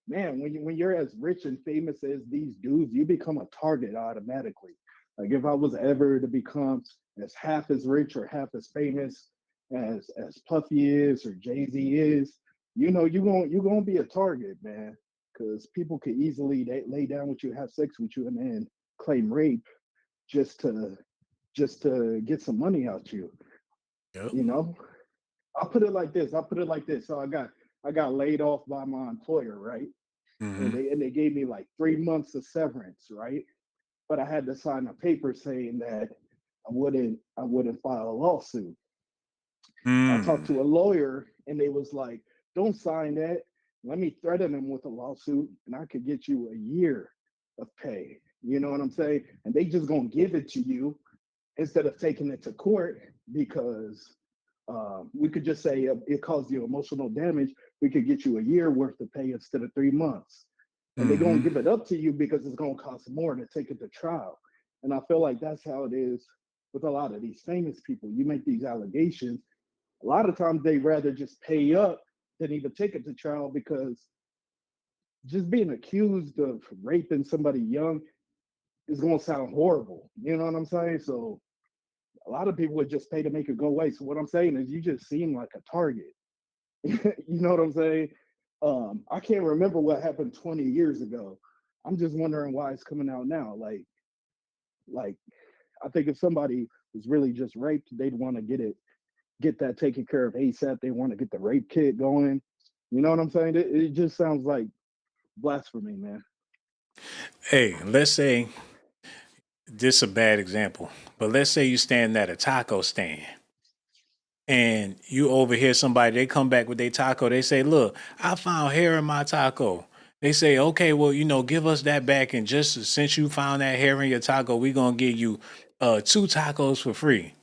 man, when you're as rich and famous as these dudes, you become a target automatically. Like if I was ever to become as half as rich or half as famous as Puffy is or Jay-Z is, you know, you're gonna be a target, man. Because people could easily lay down with you, have sex with you, and then claim rape just to get some money out you. Yep. You know, I'll put it like this. So I got laid off by my employer, right? And they gave me like 3 months of severance, right? But I had to sign a paper saying that I wouldn't file a lawsuit. I talked to a lawyer and they was like, don't sign that. Let me threaten them with a lawsuit and I could get you a year of pay. You know what I'm saying? And they just gonna give it to you instead of taking it to court because we could just say it caused you emotional damage. We could get you a year worth of pay instead of 3 months. And they're gonna give it up to you because it's gonna cost more to take it to trial. And I feel like that's how it is with a lot of these famous people. You make these allegations, a lot of times they rather just pay up than even take it to trial because just being accused of raping somebody young is going to sound horrible. You know what I'm saying? So a lot of people would just pay to make it go away. So what I'm saying is you just seem like a target. You know what I'm saying? I can't remember what happened 20 years ago. I'm just wondering why it's coming out now. Like I think if somebody was really just raped, they'd want to get that taken care of ASAP. They want to get the rape kit going. You know what I'm saying? It just sounds like blasphemy, man. Hey, let's say this is a bad example, but let's say you stand at a taco stand and you overhear somebody, they come back with their taco. They say, look, I found hair in my taco. They say, okay, well, you know, give us that back. And just since you found that hair in your taco, we're going to give you 2 tacos for free.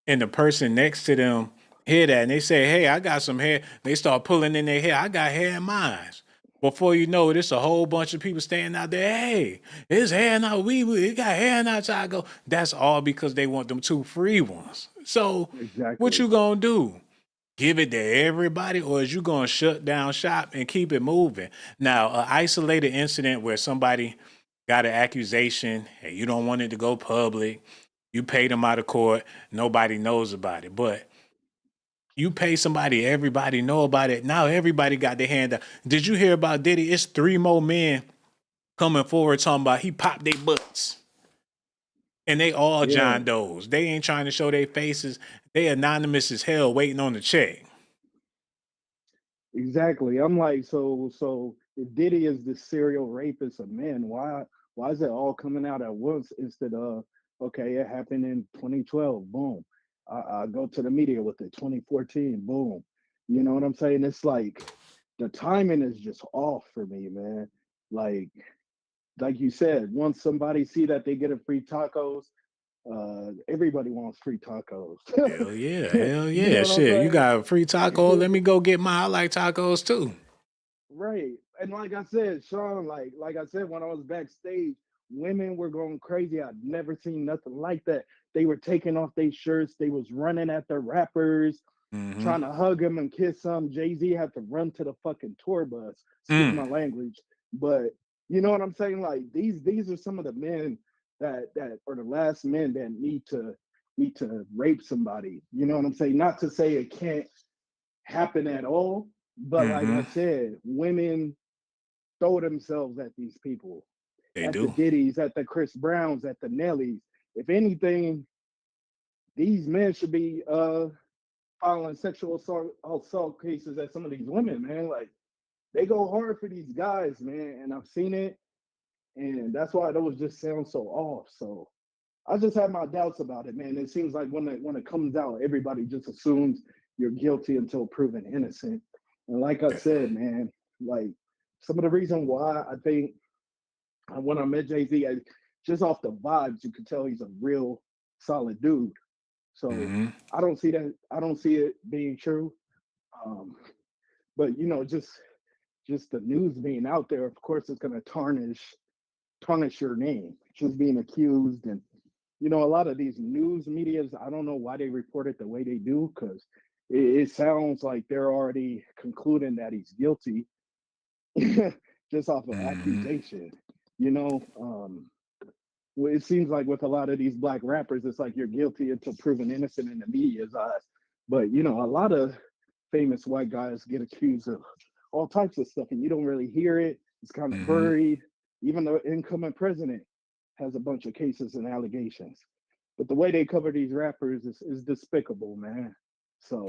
And the person next to them hear that and they say, hey, I got some hair. They start pulling in their hair. I got hair in mine. Before you know it, it's a whole bunch of people standing out there. Hey, it's hair in our we got hair in our taco. That's all because they want them 2 free ones. So what Exactly. you gonna do? Give it to everybody, or is you gonna shut down shop and keep it moving? Now, an isolated incident where somebody got an accusation and you don't want it to go public, you pay them out of court, nobody knows about it. But you pay somebody, everybody know about it. Now everybody got their hand up. Did you hear about Diddy? It's 3 more men coming forward talking about he popped their butts. And they all Yeah, John Does. They ain't trying to show their faces. They anonymous as hell waiting on the check. exactly. I'm like, so if Diddy is the serial rapist of men, why is it all coming out at once instead of okay, it happened in 2012, boom. I go to the media with it, 2014, boom. You know what I'm saying? It's like the timing is just off for me, man. Like like you said, once somebody see that they get a free tacos, everybody wants free tacos. Hell yeah, hell You know yeah. what I'm Shit, you saying? got a free taco. Let me go get mine. I like tacos too. Right. And like I said, Sean, like I said, when I was backstage, women were going crazy. I'd never seen nothing like that. They were taking off their shirts. They was running at the rappers, Mm-hmm. trying to hug them and kiss them. Jay-Z had to run to the fucking tour bus. Excuse Mm. my language. But you know what I'm saying? Like these are some of the men that are the last men that need to rape somebody. You know what I'm saying? Not to say it can't happen at all, but like Mm-hmm. I said, women throw themselves at these people, They at the do. Diddy's, at the Chris Browns, at the Nellies. If anything, these men should be filing sexual assault cases at some of these women, man. Like they go hard for these guys, man, and I've seen it, and that's why those just sound so off. So I just have my doubts about it, man. It seems like when it comes out, everybody just assumes you're guilty until proven innocent. And like I said, man, like some of the reason why I think when I met Jay Z, just off the vibes, you could tell he's a real solid dude. So Mm-hmm. I don't see that. I don't see it being true. Um, but you know, just just the news being out there, of course, it's going to tarnish your name, just being accused. And a lot of these news medias, I don't know why they report it the way they do, because it sounds like they're already concluding that he's guilty just off of accusation. It seems like with a lot of these black rappers, it's like you're guilty until proven innocent in the media's eyes. But a lot of famous white guys get accused of all types of stuff, and you don't really hear it. It's kind of buried. Even the incoming president has a bunch of cases and allegations. But the way they cover these rappers is despicable, man. So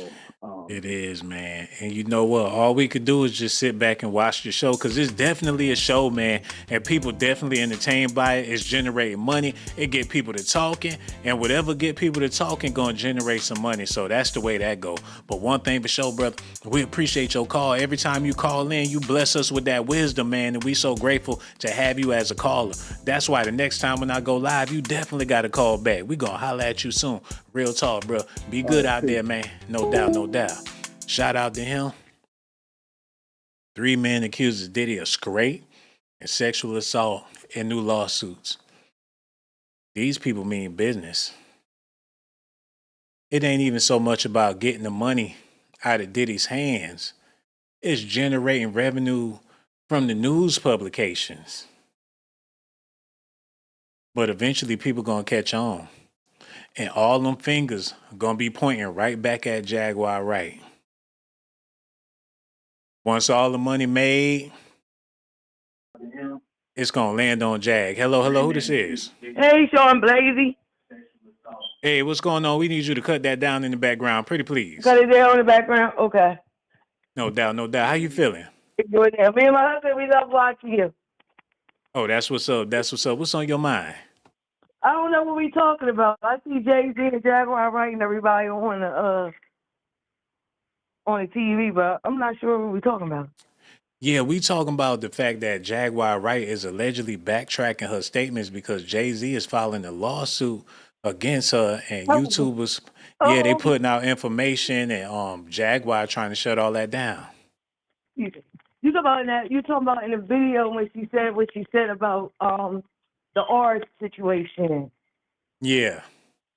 it is, man. And you know what? All we could do is just sit back and watch the show, because it's definitely a show, man. And people definitely entertained by it. It's generating money. It get people to talking. And whatever get people to talking gonna generate some money. So that's the way that go. But one thing for sure, brother, we appreciate your call. Every time you call in, you bless us with that wisdom, man. And we so grateful to have you as a caller. That's why the next time when I go live, you definitely got to call back. We gonna holler at you soon. Real talk, bro. Be good out there, man. No doubt, no doubt. Shout out to him. 3 men accuses Diddy of scrape and sexual assault in new lawsuits. These people mean business. It ain't even so much about getting the money out of Diddy's hands. It's generating revenue from the news publications. But eventually people gonna catch on. And all them fingers are gonna be pointing right back at Jaguar Wright. Once all the money made, it's gonna land on Jag. Hello, who this is? Hey, Sean Blazy. Hey, what's going on? We need you to cut that down in the background, pretty please. Cut it down in the background? Okay. No doubt, no doubt. How you feeling? Me and my husband, we love watching you. Oh, that's what's up. That's what's up. What's on your mind? I don't know what we talking about. I see Jay-Z and Jaguar Wright and everybody on the TV, but I'm not sure what we're talking about. Yeah, we talking about the fact that Jaguar Wright is allegedly backtracking her statements because Jay-Z is filing a lawsuit against her, and YouTubers, they putting out information, and Jaguar trying to shut all that down. You talking about that? You talking about in the video when she said what she said about the art situation? Yeah.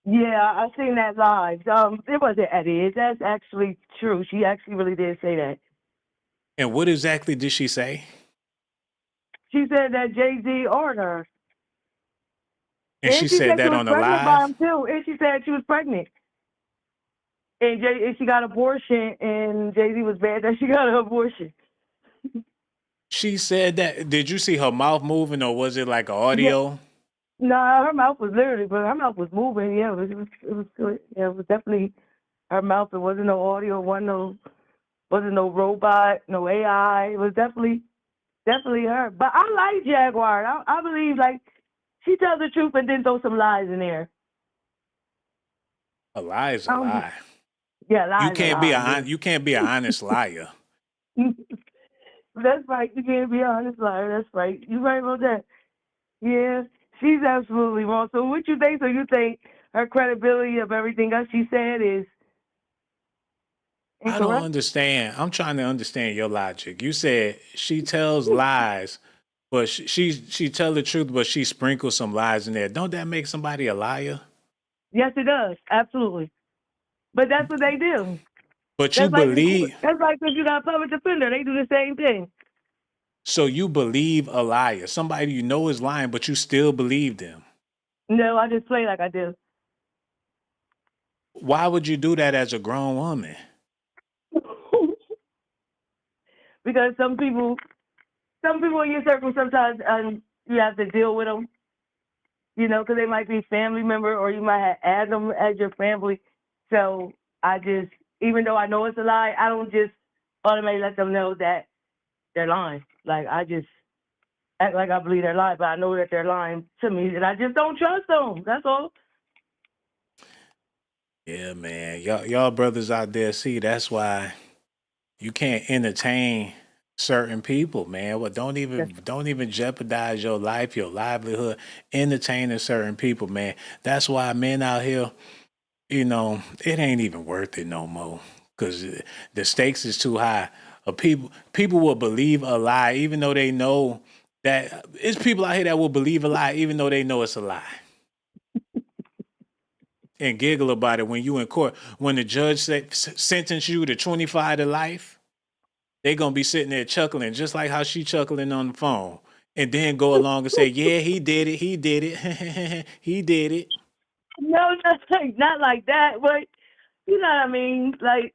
Yeah, I seen that live. It wasn't edited. That's actually true. She actually really did say that. And what exactly did she say? She said that Jay-Z ordered her. And she said that on the live? By him too. And she said she was pregnant. And she got an abortion, and Jay-Z was bad that she got an abortion. She said that. Did you see her mouth moving, or was it like an audio? Yeah. No, her mouth was literally, but her mouth was moving. Yeah, it was good. Yeah, it was definitely her mouth. It wasn't no audio. Wasn't no robot, no AI. It was definitely her. But I like Jaguar. I believe like she tells the truth and then throw some lies in there. A lie is a lie. Yeah, lies. You can't be an honest liar. That's right. You can't be an honest liar. That's right. You're right about that. Yeah, she's absolutely wrong. So what you think? So you think her credibility of everything else she said is incorrect? I don't understand. I'm trying to understand your logic. You said she tells lies, but she tell the truth, but she sprinkles some lies in there. Don't that make somebody a liar? Yes, it does. Absolutely. But that's what they do. But you believe... That's like if you got a public defender. They do the same thing. So you believe a liar. Somebody you know is lying, but you still believe them. No, I just play like I do. Why would you do that as a grown woman? Because some people in your circle sometimes you have to deal with them. You know, because they might be a family member or you might add them as your family. So I just, even though I know it's a lie, I don't just automatically let them know that they're lying. Like, I just act like I believe they're lying, but I know that they're lying to me, and I just don't trust them. That's all. Yeah, man. Y'all brothers out there, see, that's why you can't entertain certain people, man. Well, don't even jeopardize your life, your livelihood, entertaining certain people, man. That's why men out here, you know, it ain't even worth it no more because the stakes is too high. People will believe a lie even though they know that it's people out here that will believe a lie even though they know it's a lie. And giggle about it when you in court. When the judge sentence you to 25 to life, they gonna be sitting there chuckling just like how she chuckling on the phone, and then go along and say, "Yeah, he did it. He did it. He did it." No, not like that, but you know what I mean? Like,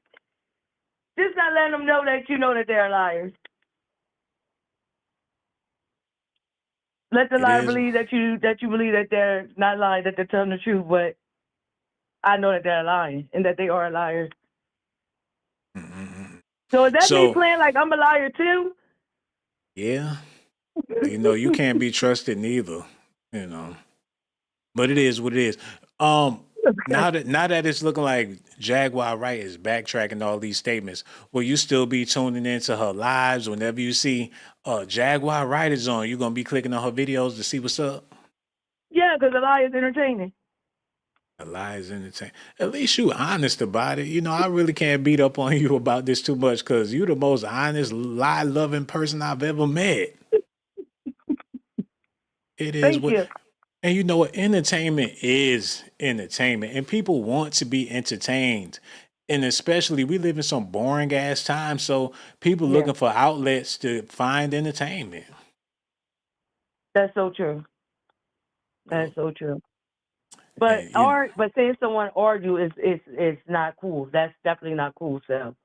just not letting them know that you know that they're liars. Let the It liar is. believe that you believe that they're not lying, that they're telling the truth, but I know that they're lying and that they are liars. So is that me So playing like I'm a liar too? yeah, you can't be trusted neither. You know, but it is what it is. Now that it's looking like Jaguar Wright is backtracking all these statements, will you still be tuning into her lives whenever you see Jaguar Wright is on? You're gonna be clicking on her videos to see what's up. Yeah, because the lie is entertaining. A lie is entertaining. At least you honest about it. I really can't beat up on you about this too much because you're the most honest, lie-loving person I've ever met. It is Thank what, you. and you know what? Entertainment is entertainment, and people want to be entertained. And especially, we live in some boring ass times, so people Yeah, looking for outlets to find entertainment. that's so true. That's so true. But And you know, seeing someone argue is not cool. That's definitely not cool. So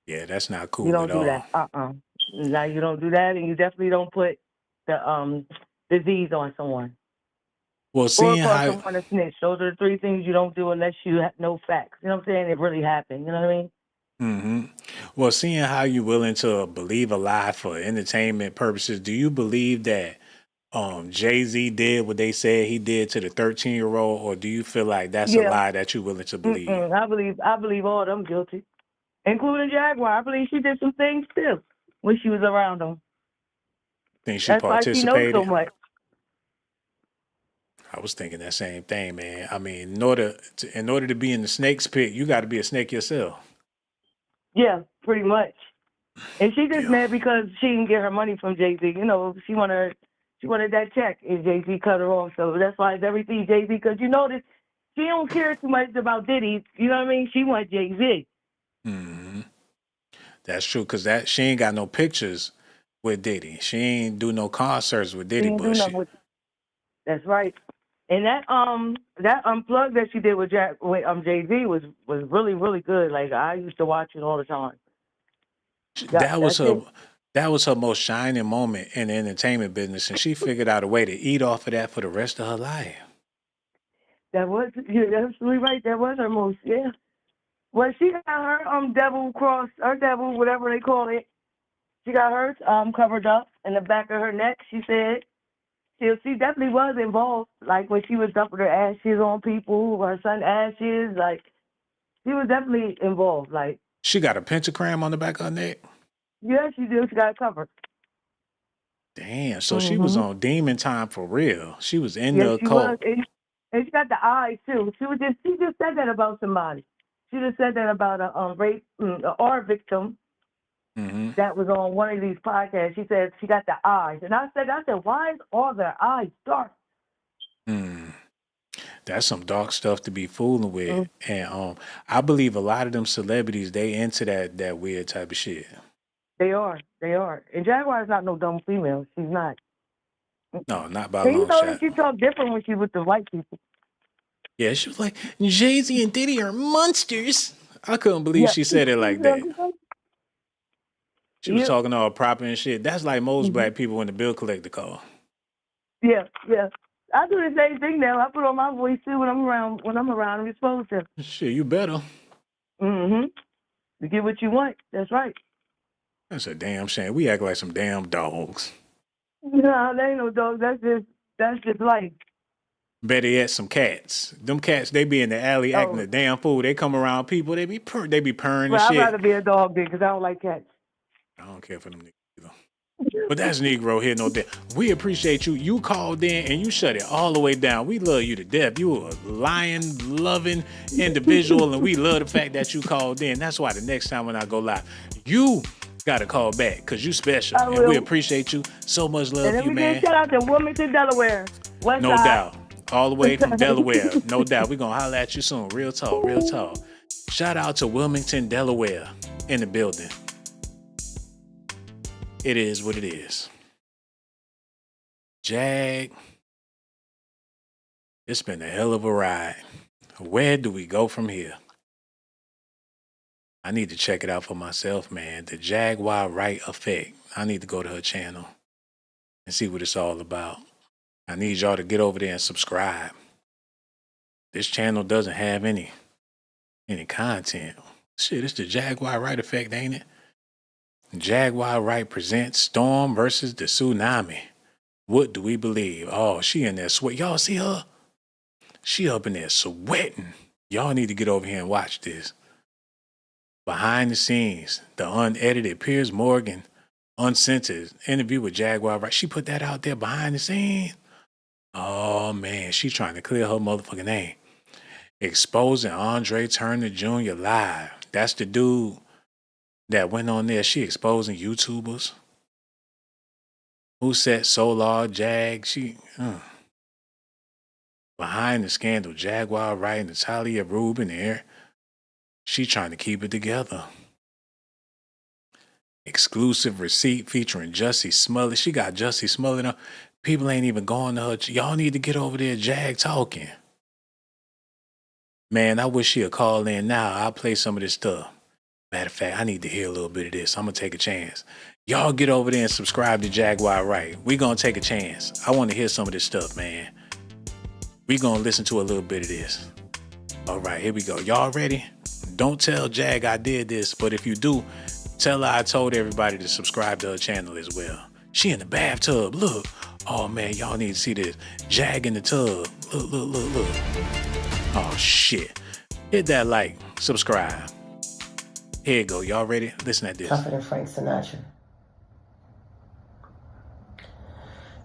yeah, that's not you cool at don't do that. all. Now you don't do that, and you definitely don't put the disease on someone Well, or seeing call how someone a snitch. Those are the three things you don't do unless you have no facts. You know what I'm saying? It really happened. You know what I mean? hmm Well, seeing how you're willing to believe a lie for entertainment purposes, do you believe that Jay-Z did what they said he did to the 13-year-old, or do you feel like that's a Yeah. lie that you're willing to believe? I believe all of them guilty, including Jaguar. I believe she did some things too when she was around them. Think she That's why she knows so participated? much. I was thinking that same thing, man. I mean, in order to be in the snake's pit, you got to be a snake yourself. Yeah, pretty much. And she just Yeah. mad because she didn't get her money from Jay Z. You know, she wanted that check, and Jay Z cut her off. So that's why it's everything Jay Z. Because you notice she don't care too much about Diddy. You know what I mean? She wants Jay Z. hmm That's true, cause that she ain't got no pictures with Diddy. She ain't do no concerts with She Diddy, didn't but do nothing she with. That's right. And that unplug that she did with Jay Z was really really good. Like I used to watch it all the time. Yeah, that was that's her it. that was her most shining moment in the entertainment business, and she figured out a way to eat off of that for the rest of her life. You're absolutely right. That was her most, yeah. Well, she got her devil cross, her devil, whatever they call it. She got hers covered up in the back of her neck. She said she definitely was involved. Like when she was dumping her ashes on people, her son ashes. Like she was definitely involved. Like She got a pentagram on the back of her neck. yeah, she did. She got it covered. Damn, so she was Mhm. on demon time for real. She was in Yes, the she was, occult. and she got the eyes too. She just said that about somebody. She just said that about a rape, a art victim hmm that was on one of these podcasts. She said she got the eyes, and I said, why is all their eyes dark? Mm. That's some dark stuff to be fooling with. Mm, And I believe a lot of them celebrities, they into that weird type of shit. they are. And Jaguar is not no dumb female. She's not. No, not by a And you long notice shot. she talk different when she with the white people. Yeah, she was like, Jay-Z and Diddy are monsters. I couldn't believe Yeah. she said it like that. She was Yeah. talking all proper and shit. That's like most Hmm. black people when the bill collector call. Yeah. Yeah. I do the same thing now. I put on my voice too when I'm around. When I'm around, I'm supposed to. Shit, you better. Mm-hmm. To get what you want. That's right. That's a damn shame. We act like some damn dogs. No, they ain't no dog. That's just life. Better yet, some cats. Them cats, they be in the alley acting Oh, a damn fool. They come around people, they be purring and well, I'd shit. rather be a dog then because I don't like cats. I don't care for them niggas either. But that's Negro here, no doubt. We appreciate you. You called in and you shut it all the way down. We love you to death. You a lion loving individual, and we love the fact that you called in. That's why the next time when I go live, you gotta call back because you special. I And we will. appreciate you. So much And love let for you, me get a man. shout out to Wilmington, Delaware. West No side. doubt. All the way from Delaware. No doubt. We're gonna holler at you soon. Real talk, real talk. Shout out to Wilmington, Delaware in the building. It is what it is. Jag, it's been a hell of a ride. Where do we go from here? I need to check it out for myself, man. The Jaguar Wright effect. I need to go to her channel and see what it's all about. I need y'all to get over there and subscribe. This channel doesn't have any content. Shit, it's the Jaguar Wright effect, ain't it? Jaguar Wright presents Storm versus the Tsunami. What do we believe? Oh, she in there sweat. Y'all see her? She up in there sweating. Y'all need to get over here and watch this. Behind the scenes, the unedited Piers Morgan, uncensored interview with Jaguar Wright. She put that out there behind the scenes. Oh man, she trying to clear her motherfucking name. Exposing Andre Turner Jr. live. That's the dude that went on there. She exposing YouTubers. Who set Solar, Jag? Behind the scandal, Jaguar Wright, Natalia Rubin there. She trying to keep it together. Exclusive receipt featuring Jussie Smollett. She got Jussie Smollett on. People ain't even going to her. Y'all need to get over there, Jag talking. Man, I wish she'd call in now. I'll play some of this stuff. Matter of fact, I need to hear a little bit of this. I'm going to take a chance. Y'all get over there and subscribe to Jaguar Wright. We going to take a chance. I want to hear some of this stuff, man. We going to listen to a little bit of this. All right, here we go. Y'all ready? Don't tell Jag I did this, but if you do, tell her I told everybody to subscribe to her channel as well. She in the bathtub. Look. Oh, man, y'all need to see this. Jag in the tub. Look. Oh, shit. Hit that like. Subscribe. Here you go. Y'all ready? Listen at this. Tougher than Frank Sinatra.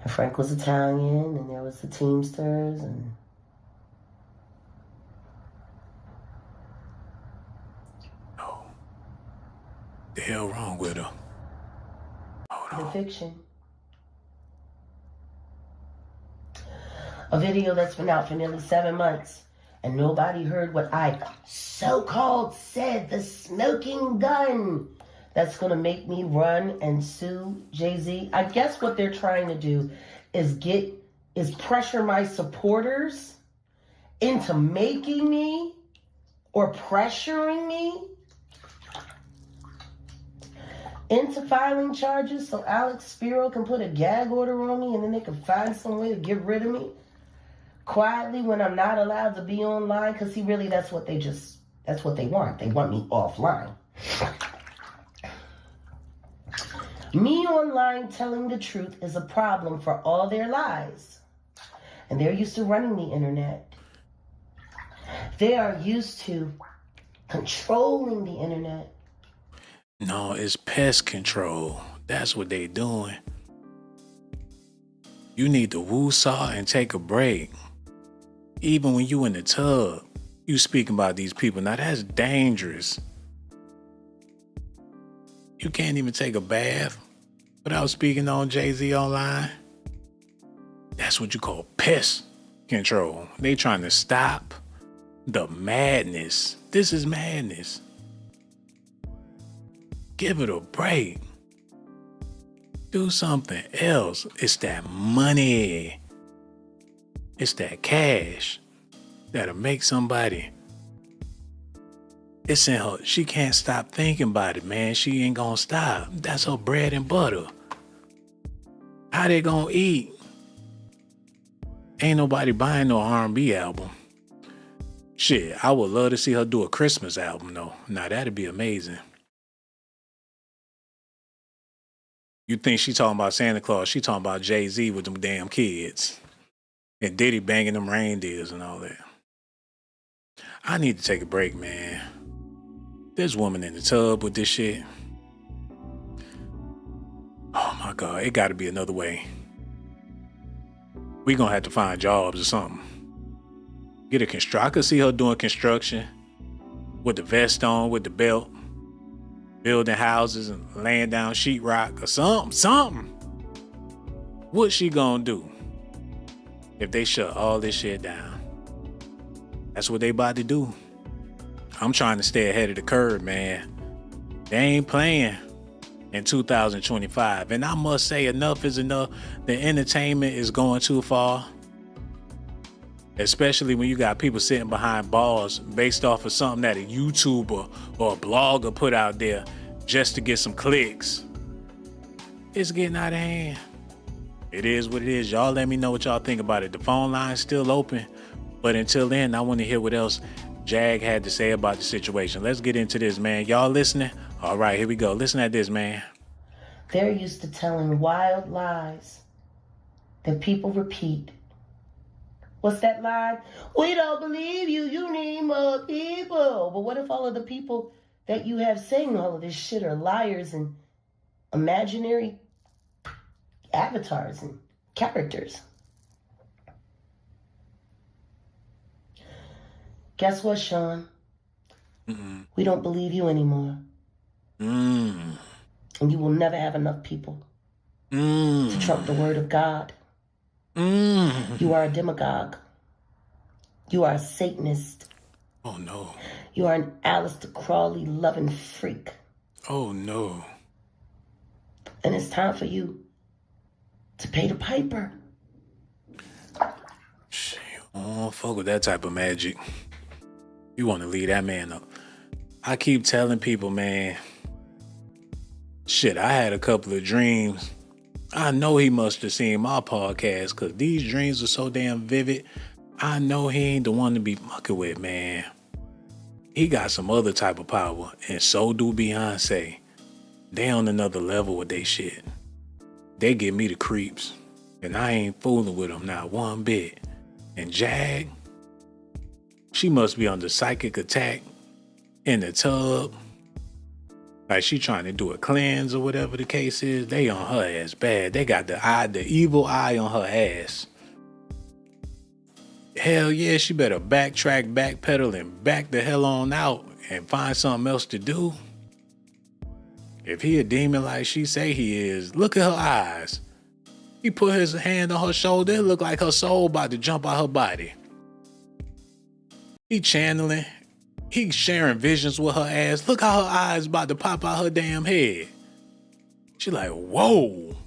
And Frank was Italian, and there was the Teamsters, and Oh. The hell wrong with her? Hold on. the fiction. A video that's been out for nearly 7 months, and nobody heard what I so-called said, the smoking gun that's going to make me run and sue Jay-Z. I guess what they're trying to do is pressure my supporters into making me or pressuring me into filing charges so Alex Spiro can put a gag order on me and then they can find some way to get rid of me quietly when I'm not allowed to be online, because that's what they want. They want me offline. Me online telling the truth is a problem for all their lies. And they're used to running the internet. They are used to controlling the internet. No, it's pest control. That's what they doing. You need to woo-saw and take a break. Even when you in the tub, you speaking about these people. Now that's dangerous. You can't even take a bath without speaking on Jay-Z online. That's what you call pest control. They trying to stop the madness. This is madness. Give it a break. Do something else. It's that money. It's that cash that'll make somebody. It's in her. She can't stop thinking about it, man. She ain't gonna stop. That's her bread and butter. How they gonna eat? Ain't nobody buying no R&B album. Shit, I would love to see her do a Christmas album, though. Now, that'd be amazing. You think she talking about Santa Claus? She talking about Jay-Z with them damn kids. And Diddy banging them reindeers and all that. I need to take a break, man. There's woman in the tub with this shit. Oh my God, it got to be another way. We gonna have to find jobs or something. Get a construction. I could see her doing construction with the vest on, with the belt, building houses and laying down sheetrock or something. What she gonna do if they shut all this shit down? That's what they about to do. I'm trying to stay ahead of the curve, man. They ain't playing in 2025. And I must say, enough is enough. The entertainment is going too far. Especially when you got people sitting behind bars based off of something that a YouTuber or a blogger put out there just to get some clicks. It's getting out of hand. It is what it is. Y'all let me know what y'all think about it. The phone line's still open. But until then, I want to hear what else Jag had to say about the situation. Let's get into this, man. Y'all listening? All right, here we go. Listen at this, man. They're used to telling wild lies that people repeat. What's that lie? We don't believe you. You need more people. But what if all of the people that you have saying all of this shit are liars and imaginary avatars and characters? Guess what, Sean? We don't believe you anymore. And you will never have enough people to trump the word of God. You are a demagogue. You are a Satanist. Oh, no. You are an Aleister Crowley loving freak. Oh, no. And it's time for you to pay the piper. Shit, I don't fuck with that type of magic. You want to leave that man up. I keep telling people, man, shit, I had a couple of dreams. I know he must have seen my podcast because these dreams are so damn vivid. I know he ain't the one to be mucking with, man. He got some other type of power, and so do Beyonce. They on another level with they shit. They give me the creeps, and I ain't fooling with them not one bit. And Jag, she must be under psychic attack in the tub. Like she trying to do a cleanse or whatever the case is. They on her ass bad. They got the evil eye on her ass. Hell yeah, she better backtrack, backpedal, and back the hell on out and find something else to do. If he a demon like she say he is, look at her eyes. He put his hand on her shoulder. It look like her soul about to jump out her body. He channeling. He sharing visions with her ass. Look how her eyes about to pop out her damn head. She like, whoa.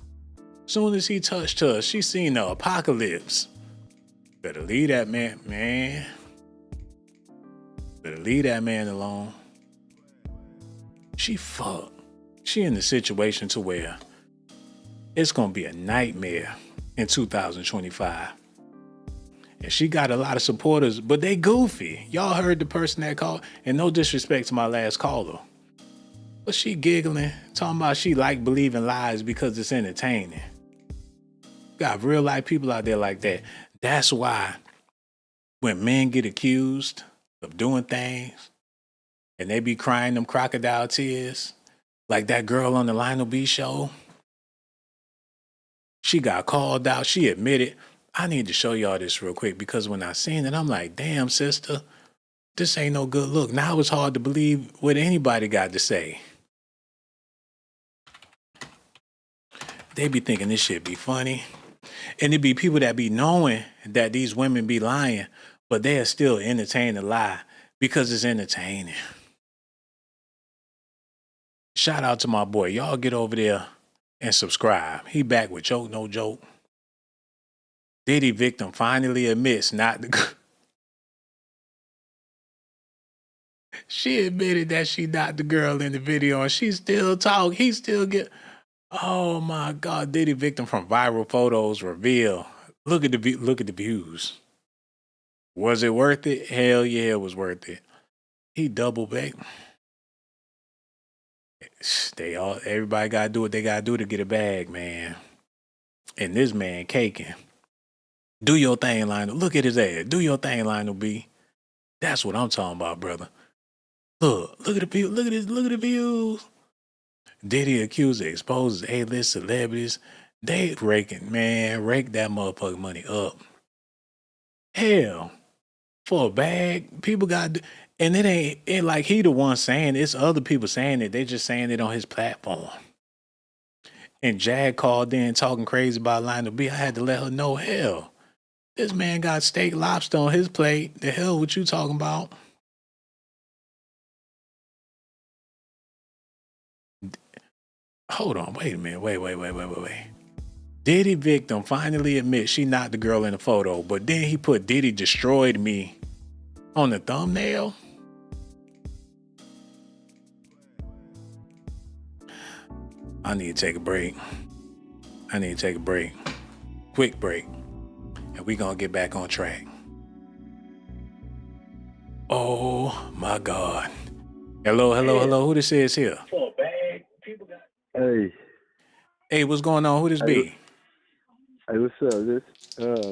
Soon as he touched her, she seen the apocalypse. Better leave that man. Better leave that man alone. She fucked. She in the situation to where it's gonna be a nightmare in 2025. And she got a lot of supporters, but they goofy. Y'all heard the person that called, and no disrespect to my last caller. But she giggling, talking about she like believing lies because it's entertaining. Got real life people out there like that. That's why when men get accused of doing things and they be crying them crocodile tears, like that girl on the Lionel B show, she got called out. She admitted. I need to show y'all this real quick because when I seen it, I'm like, damn, sister, this ain't no good look. Now it's hard to believe what anybody got to say. They be thinking this shit be funny. And it be people that be knowing that these women be lying, but they are still entertaining the lie because it's entertaining. Shout out to my boy. Y'all get over there and subscribe. He back with Joke No Joke. Diddy victim finally admits not the... She admitted that she not the girl in the video and she still talk. He still get... Oh my God, Diddy victim from viral photos reveal. Look at the views. Was it worth it? Hell yeah, it was worth it. He double back. Everybody gotta do what they gotta do to get a bag, man. And this man caking. Do your thing, Lionel. Look at his ass. Do your thing, Lionel B. That's what I'm talking about, brother. Look at the view. Look at the views. Diddy accuser exposes A-list celebrities. They rake that motherfucking money up. Hell, for a bag, people got, and it like he the one saying it, it's other people saying it. They just saying it on his platform. And Jag called in talking crazy about Lionel B. I had to let her know, hell, this man got steak lobster on his plate. The hell what you talking about? Hold on, wait a minute. Wait. Diddy victim finally admits she knocked the girl in the photo, but then he put Diddy destroyed me on the thumbnail. I need to take a break. Quick break. And we gonna get back on track. Oh my God. Hello. Who this is here? Hey, what's going on? Who this be? Hey, what's up? This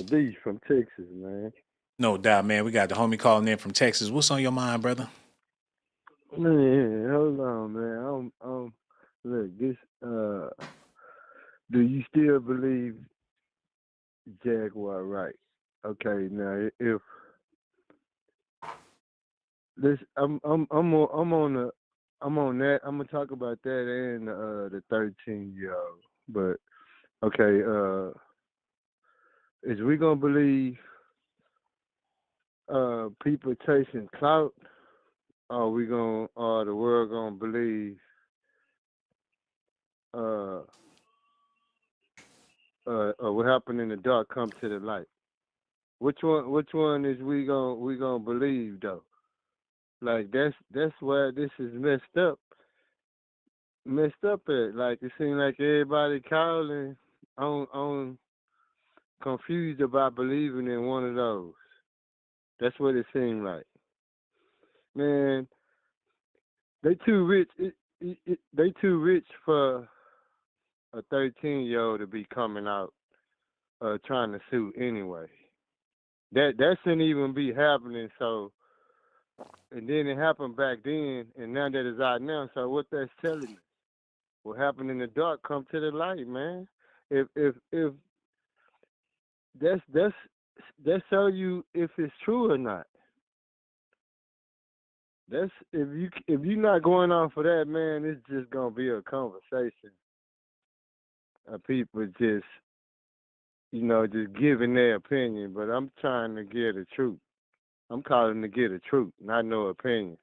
D from Texas, man. No doubt, man. We got the homie calling in from Texas. What's on your mind, brother? Man, hold on, man. Look, this. Do you still believe Jaguar Wright? Okay, now if this, I'm on that. I'm gonna talk about that and the 13-year-old. But okay, is we gonna believe people chasing clout? Or the world gonna believe what happened in the dark come to the light? Which one is we gonna believe though? Like that's where this is messed up at. Like it seems like everybody calling on confused about believing in one of those. That's what it seemed like. Man, they too rich. They too rich for a 13-year-old to be coming out trying to sue anyway. That shouldn't even be happening. So, and then it happened back then, and now that it's out now. So what that's telling us, what happened in the dark come to the light, man. If that's show you if it's true or not. That's if you're not going off of that, man, it's just gonna be a conversation of people just giving their opinion. But I'm trying to get the truth. I'm calling to get the truth, not no opinion.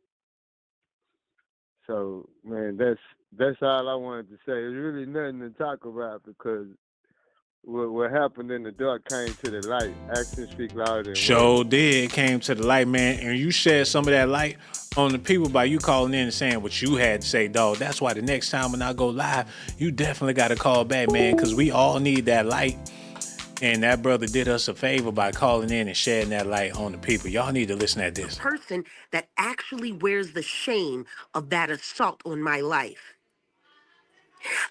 So, man, that's all I wanted to say. There's really nothing to talk about because what happened in the dark came to the light. Actions speak louder than words. Sure did. Came to the light, man. And you shed some of that light on the people by you calling in and saying what you had to say, dog. That's why the next time when I go live, you definitely got to call back, man, because we all need that light. And that brother did us a favor by calling in and shedding that light on the people. Y'all need to listen at this. Person that actually wears the shame of that assault on my life.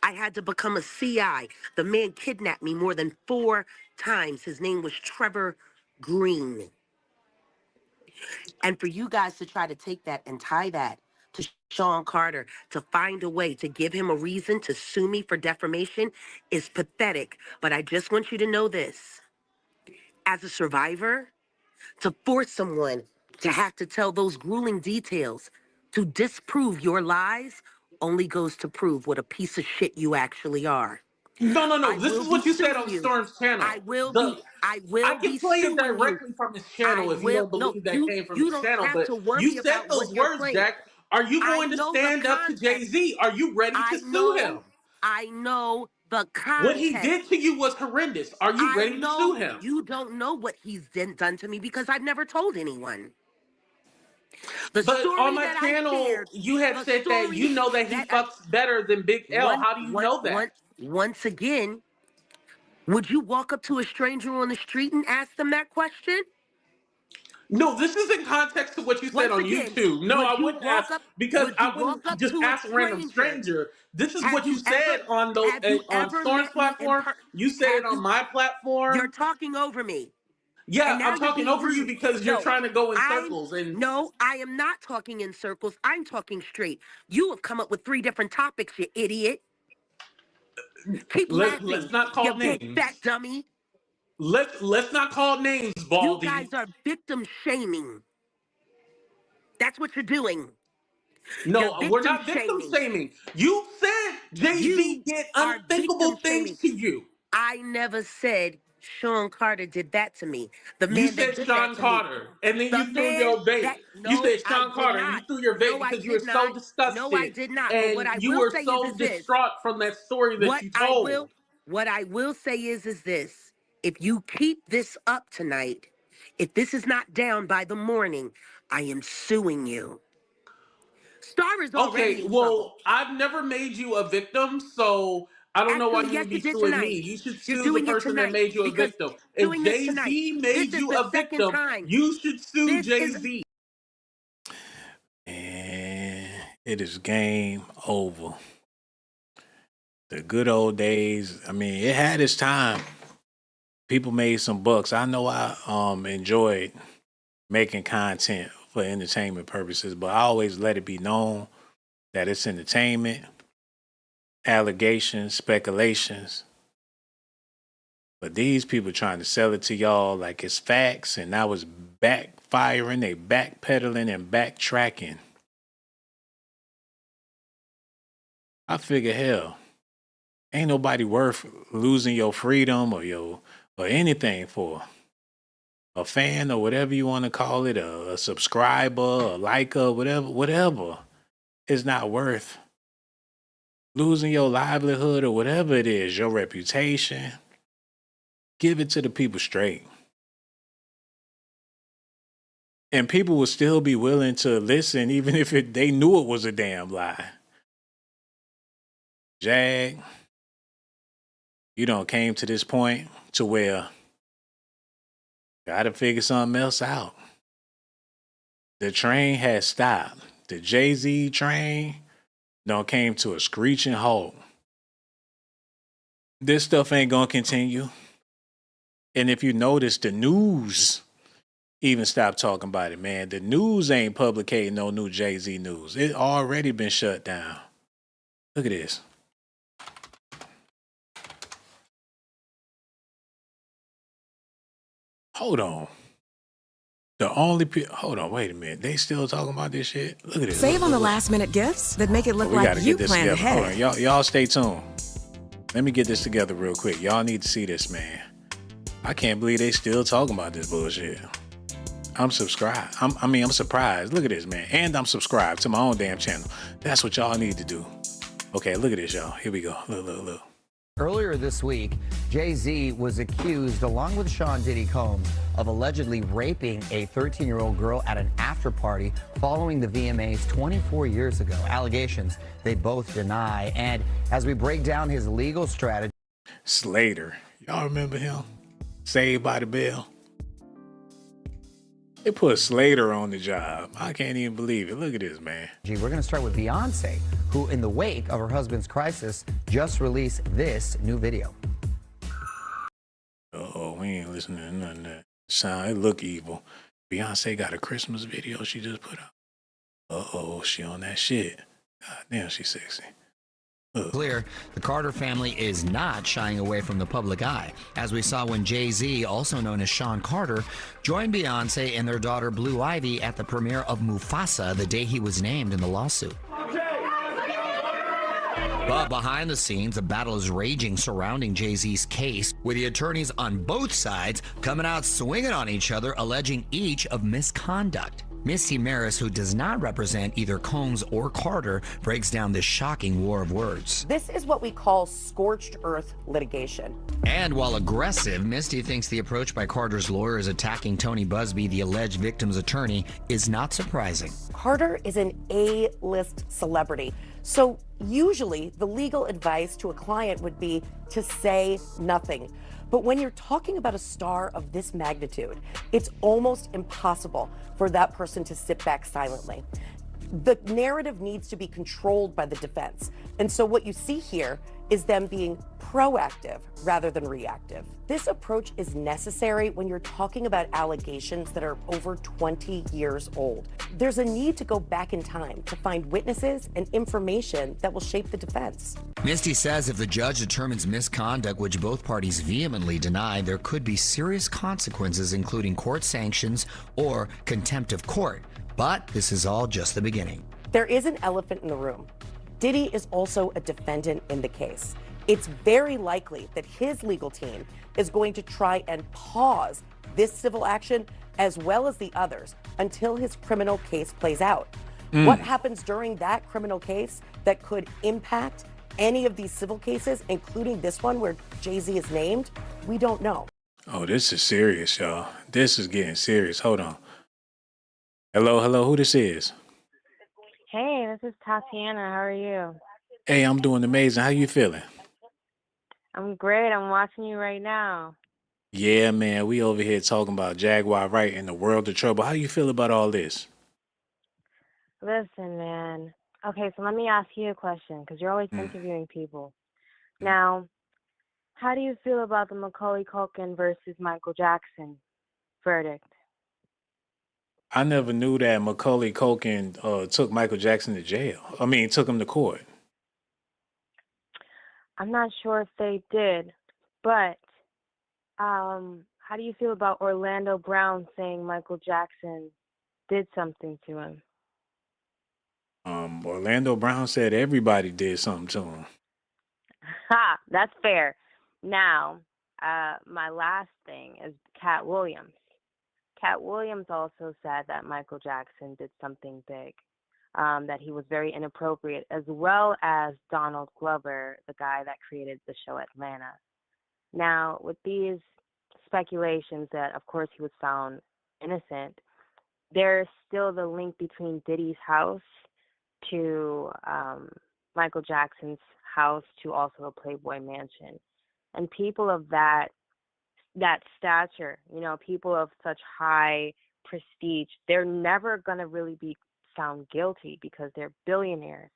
I had to become a CI. The man kidnapped me more than 4 times. His name was Trevor Green. And for you guys to try to take that and tie that to Sean Carter, to find a way to give him a reason to sue me for defamation is pathetic. But I just want you to know this. As a survivor, to force someone to have to tell those grueling details to disprove your lies only goes to prove what a piece of shit you actually are. No. I This will is be what you said suing on you. Storm's channel. I will The be I I will can be play it suing you. directly from his I channel if you will don't no believe that you came from you his don't channel. have But to you worry said about those what you're words, playing. Jack. Are you I going to know the stand up to context. Jay-Z? Are you ready to sue him? I know the What he context. did to you was horrendous. Are you I ready to sue know him? you don't know what he's done to me because I've never told anyone. The But on story my that I channel, shared, you had the said that story you know that he that I fucks better than Big L. How do you know that? once again, would you walk up to a stranger on the street and ask them that question? No, this is in context to what you said Once on again, YouTube. No, I wouldn't ask because would you I walk wouldn't up just to a ask a random stranger? stranger. This is Have what you you said ever on have you on ever Storm's met me in platform. person? You said it Have on you my You're platform. talking over me. Yeah, And now I'm you're talking being over you rude. because you're No, trying to go in circles. And I am not talking in circles. I'm talking straight. You have come up with 3 different topics, you idiot. Keep let's laughing, not you call big names. fat dummy. Let's not call names, You Baldy. guys are victim shaming. That's what you're doing. You're No, we're victim not victim shaming. shaming. You said Jay-Z You did are victim unthinkable things shaming. to you. I never said Sean Carter did that to me. The You man that said did that Sean to me. Carter, and then The you threw man your bait. that, You no, said I Sean did Carter, and you not. threw your bait No, I because you were did so not. No, I disgusted, did not. But and what I you will were say so is this. distraught from that story that What you I told. will, what I will say is this. If you keep this up tonight, if this is not down by the morning, I am suing you. Star is Okay, already in trouble. well, I've never made you a victim, so I don't know why Actually, you yes, would you be did suing me. tonight. You should You're sue the doing it person that tonight made you a because victim. you're If doing this tonight. Jay-Z This made is you the a second victim, time. you should sue This is Jay-Z. And it is game over. The good old days. I mean, it had its time. People made some bucks. I know I enjoyed making content for entertainment purposes, but I always let it be known that it's entertainment, allegations, speculations. But these people trying to sell it to y'all like it's facts, and now it's backfiring, they backpedaling and backtracking. I figure, hell, ain't nobody worth losing your freedom or anything for. A fan or whatever you want to call it, a subscriber, a liker, whatever is not worth losing your livelihood or whatever it is, your reputation. Give it to the people straight. And people will still be willing to listen even if they knew it was a damn lie. Jag, you done came to this point to where gotta figure something else out. The train has stopped. The Jay-Z train done came to a screeching halt. This stuff ain't gonna continue. And if you notice, the news even stopped talking about it, man. The news ain't publicating no new Jay-Z news. It already been shut down. Look at this. Hold on. Hold on, wait a minute. They still talking about this shit? Look at this. Save on the last minute gifts that make it look we like gotta you get this planned together. ahead. Hold on, y'all stay tuned. Let me get this together real quick. Y'all need to see this, man. I can't believe they still talking about this bullshit. I'm subscribed. I'm surprised. Look at this, man. And I'm subscribed to my own damn channel. That's what y'all need to do. Okay, look at this, y'all. Here we go. Look. Earlier this week, Jay-Z was accused, along with Sean Diddy Combs, of allegedly raping a 13-year-old girl at an after-party following the VMAs 24 years ago. Allegations they both deny. And as we break down his legal strategy... Slater. Y'all remember him? Saved by the Bell. They put Slater on the job. I can't even believe it. Look at this, man. We're going to start with Beyonce, who, in the wake of her husband's crisis, just released this new video. Oh, we ain't listening to none of that. It look evil. Beyonce got a Christmas video she just put out. Uh-oh, she on that shit. God damn, she's sexy. Clear, the Carter family is not shying away from the public eye, as we saw when Jay-Z, also known as Sean Carter, joined Beyonce and their daughter Blue Ivy at the premiere of Mufasa the day he was named in the lawsuit. But behind the scenes, a battle is raging surrounding Jay-Z's case, with the attorneys on both sides coming out swinging on each other, alleging each of misconduct. Misty Maris, who does not represent either Combs or Carter, breaks down this shocking war of words. This is what we call scorched earth litigation. And while aggressive, Misty thinks the approach by Carter's lawyers attacking Tony Busby, the alleged victim's attorney, is not surprising. Carter is an A-list celebrity. So usually the legal advice to a client would be to say nothing. But when you're talking about a star of this magnitude, it's almost impossible for that person to sit back silently. The narrative needs to be controlled by the defense. And so what you see here is them being proactive rather than reactive. This approach is necessary when you're talking about allegations that are over 20 years old. There's a need to go back in time to find witnesses and information that will shape the defense. Misty says if the judge determines misconduct, which both parties vehemently deny, there could be serious consequences, including court sanctions or contempt of court. But this is all just the beginning. There is an elephant in the room. Diddy is also a defendant in the case. It's very likely that his legal team is going to try and pause this civil action as well as the others until his criminal case plays out. What happens during that criminal case that could impact any of these civil cases, including this one where Jay-Z is named, we don't know. Oh, this is serious, y'all. This is getting serious. Hold on. Hello, who this is? Hey, this is Tatiana. How are you? Hey, I'm doing amazing. How you feeling? I'm great. I'm watching you right now. Yeah, man, we over here talking about Jaguar Wright and the world of trouble. How you feel about all this? Listen, man. Okay, so let me ask you a question because you're always interviewing people. Now, how do you feel about the Macaulay Culkin versus Michael Jackson verdict? I never knew that Macaulay Culkin took Michael Jackson to jail. I mean, took him to court. I'm not sure if they did, but how do you feel about Orlando Brown saying Michael Jackson did something to him? Orlando Brown said everybody did something to him. Ha, that's fair. Now, my last thing is Cat Williams. Cat Williams also said that Michael Jackson did something big, that he was very inappropriate, as well as Donald Glover, the guy that created the show Atlanta. Now, with these speculations that, of course, he was found innocent, there's still the link between Diddy's house to Michael Jackson's house to also a Playboy mansion. And people of that stature, people of such high prestige, they're never going to really be found guilty because they're billionaires.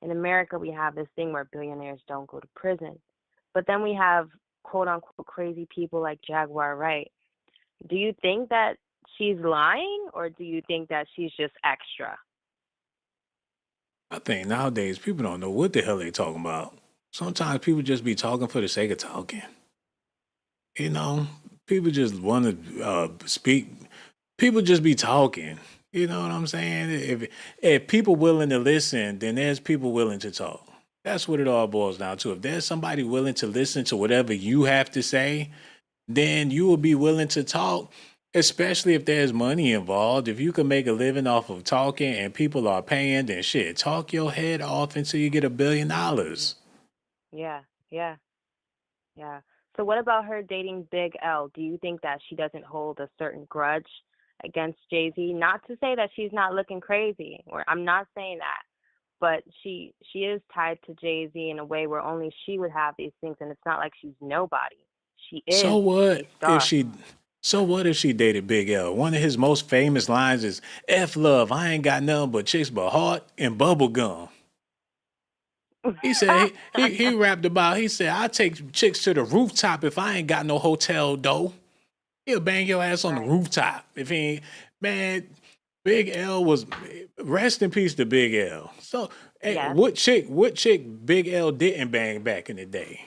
In America, we have this thing where billionaires don't go to prison. But then we have quote unquote crazy people like Jaguar Wright. Do you think that she's lying or do you think that she's just extra? I think nowadays people don't know what the hell they talking about. Sometimes people just be talking for the sake of talking. People just want to speak. People just be talking. You know what I'm saying? If people willing to listen, then there's people willing to talk. That's what it all boils down to. If there's somebody willing to listen to whatever you have to say, then you will be willing to talk, especially if there's money involved. If you can make a living off of talking and people are paying, then shit, talk your head off until you get $1 billion. Yeah. So what about her dating Big L? Do you think that she doesn't hold a certain grudge against Jay-Z? Not to say that she's not looking crazy, or I'm not saying that, but she is tied to Jay-Z in a way where only she would have these things, and it's not like she's nobody. She is So what a star. if she dated Big L? One of his most famous lines is F love, I ain't got nothing but chicks but heart and bubble gum. He said he rapped about, he said, I take chicks to the rooftop if I ain't got no hotel dough. He'll bang your ass on the rooftop. If he ain't, man, Big L was, rest in peace to Big L. So what chick Big L didn't bang back in the day?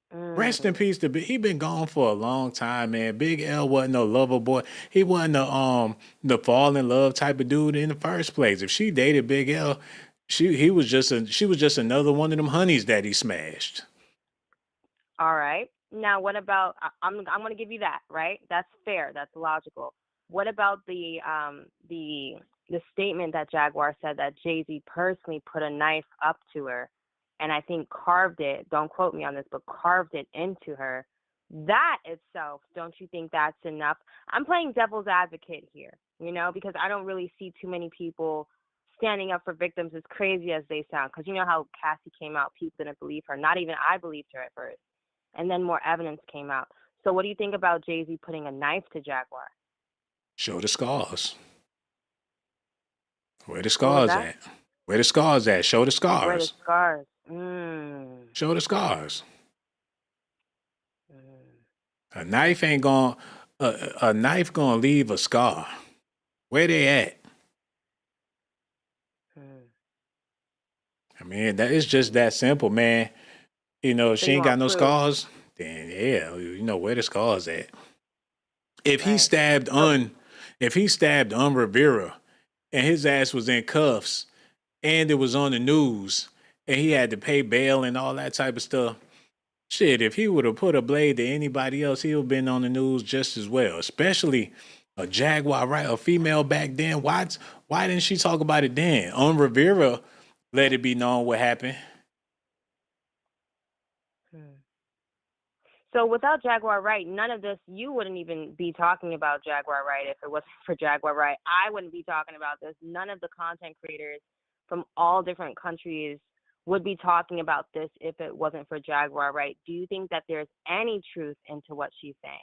Rest in peace to he been gone for a long time, man. Big L wasn't no lover boy. He wasn't the fall in love type of dude in the first place. If she dated Big L, she was just another one of them honeys that he smashed. All right. Now, what about? I'm going to give you that. Right. That's fair. That's logical. What about the statement that Jaguar said that Jay-Z personally put a knife up to her, and I think carved it. Don't quote me on this, but carved it into her. That itself, don't you think that's enough? I'm playing devil's advocate here, because I don't really see too many people standing up for victims, as crazy as they sound. Because you know how Cassie came out, people didn't believe her. Not even I believed her at first. And then more evidence came out. So what do you think about Jay-Z putting a knife to Jaguar? Show the scars. Where the scars at? Where the scars at? Show the Where the scars. scars? Show the scars. A knife ain't going. A knife gonna leave a scar. Where they at? I mean, that is just that simple, man. You know, if So she you ain't got want no proof, scars, then yeah, you know where the scars at. If he right? stabbed So if he stabbed Rivera and his ass was in cuffs and it was on the news and he had to pay bail and all that type of stuff. Shit, if he would have put a blade to anybody else, he would have been on the news just as well. Especially a Jaguar, right? A female back then. Why didn't she talk about it then? On Rivera, let it be known what happened. So without Jaguar Wright, none of this, you wouldn't even be talking about Jaguar Wright if it wasn't for Jaguar Wright. I wouldn't be talking about this. None of the content creators from all different countries would be talking about this if it wasn't for Jaguar Wright. Do you think that there's any truth into what she's saying?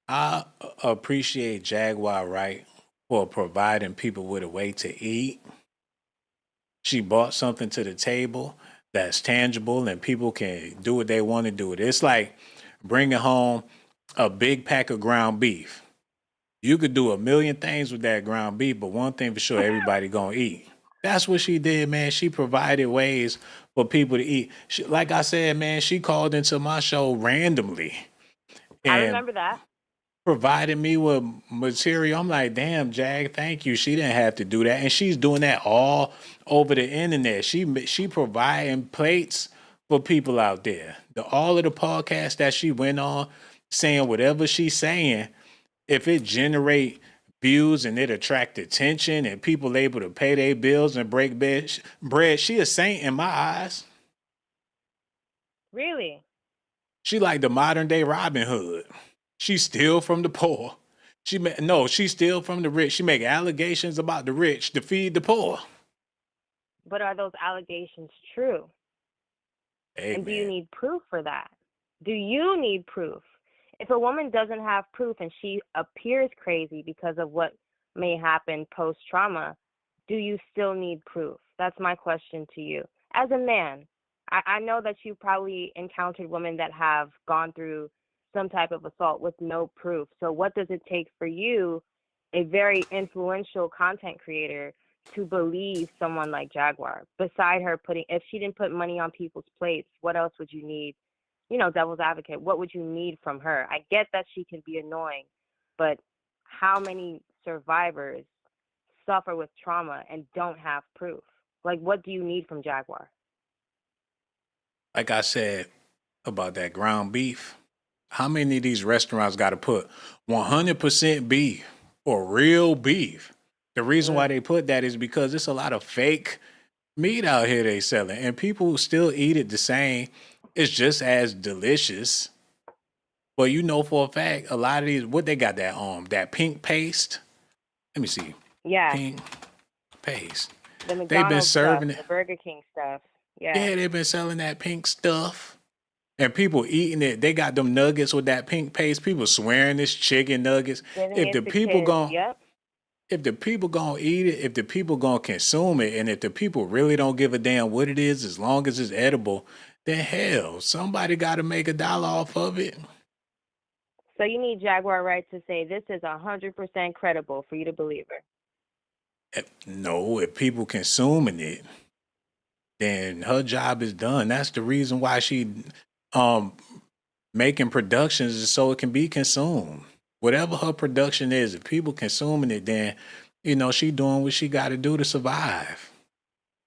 I appreciate Jaguar Wright for providing people with a way to eat. She brought something to the table that's tangible and people can do what they want to do with it. It's like bringing home a big pack of ground beef. You could do a million things with that ground beef, but one thing for sure, everybody gonna eat. That's what she did, man. She provided ways for people to eat. Like I said, man, she called into my show randomly I and remember that. provided me with material. I'm like, damn, Jag, thank you. She didn't have to do that, and she's doing that all over the internet. She providing plates for people out there. All of the podcasts that she went on, saying whatever she's saying, if it generate views and it attract attention and people able to pay their bills and break bread, she a saint in my eyes. Really? She like the modern day Robin Hood. She steal from the poor. She steal from the rich. She make allegations about the rich to feed the poor. But are those allegations true? Hey, And do you man. need proof for that? Do you need proof? If a woman doesn't have proof and she appears crazy because of what may happen post trauma, do you still need proof? That's my question to you. As a man, I know that you probably encountered women that have gone through some type of assault with no proof. So, what does it take for you, a very influential content creator, to believe someone like Jaguar? Beside her putting, if she didn't put money on people's plates, what else would you need? You know, devil's advocate, what would you need from her? I get that she can be annoying, but how many survivors suffer with trauma and don't have proof? Like, what do you need from Jaguar? Like I said about that ground beef, how many of these restaurants got to put 100% beef or real beef? The reason why they put that is because it's a lot of fake meat out here they selling, and people still eat it the same. It's just as delicious. But you know for a fact, a lot of these, what they got that pink paste. Let me see, Yeah, pink paste. the They've been McDonald's stuff, serving it. the Burger King stuff. Yeah, Yeah, they've been selling that pink stuff. And people eating it, they got them nuggets with that pink paste. People swearing it's chicken nuggets. giving If it the to people kids. gon' Yep. if the people gonna eat it, if the people gonna consume it, and if the people really don't give a damn what it is, as long as it's edible, then hell, somebody got to make $1 off of it. So you need Jaguar Wright to say this is 100% credible for you to believe her. No, if people consuming it, then her job is done. That's the reason why she um making productions is so it can be consumed. Whatever her production is, if people consuming it, then she doing what she got to do to survive.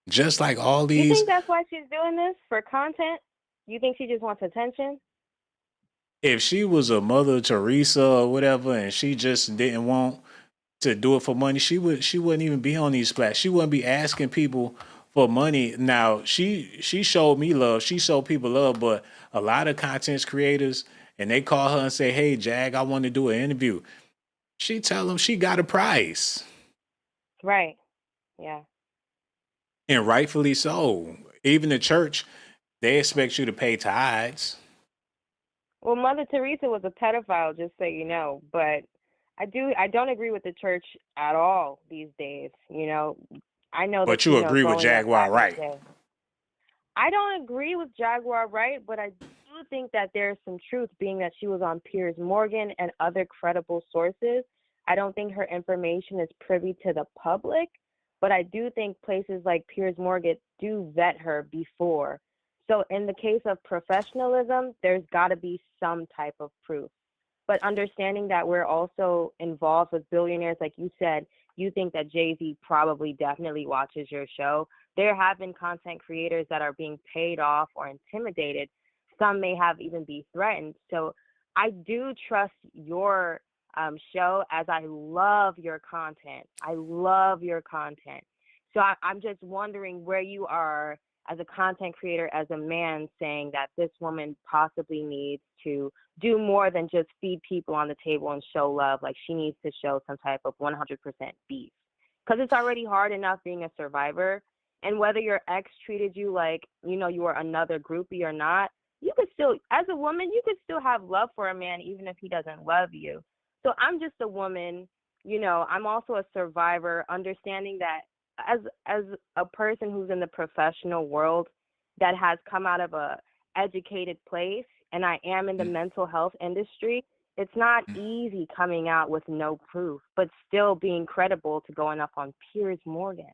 Just like all You these, think that's why she's doing this, for content? You think she just wants attention? if she was a Mother Teresa or whatever, and she just didn't want to do it for money, she wouldn't even be on these flats. She wouldn't be asking people for money. Now she showed me love. She showed people love, but a lot of content creators, and they call her and say, "Hey, Jag, I want to do an interview." She tell them she got a price, Right. Yeah. and rightfully so. Even the church, they expect you to pay tithes. Well, Mother Teresa was a pedophile, just so you know. But I don't agree with the church at all these days. You know, I know that, But you agree with growing up Jaguar back in the Wright. day. I don't agree with Jaguar Wright, but I do think that there's some truth, being that she was on Piers Morgan and other credible sources. I don't think her information is privy to the public, but I do think places like Piers Morgan do vet her before. So in the case of professionalism, there's got to be some type of proof. But understanding that we're also involved with billionaires, like you said, you think that Jay-Z probably definitely watches your show. There have been content creators that are being paid off or intimidated. Some may have even be threatened. So I do trust your show, as I love your content. I love your content. So I'm just wondering where you are as a content creator, as a man, saying that this woman possibly needs to do more than just feed people on the table and show love. Like, she needs to show some type of 100% beef. Because it's already hard enough being a survivor. And whether your ex treated you like, you were another groupie or not, you could still, as a woman, you could still have love for a man even if he doesn't love you. So I'm just a woman, I'm also a survivor, understanding that as a person who's in the professional world that has come out of a educated place, and I am in the mental health industry, it's not easy coming out with no proof, but still being credible to going up on Piers Morgan,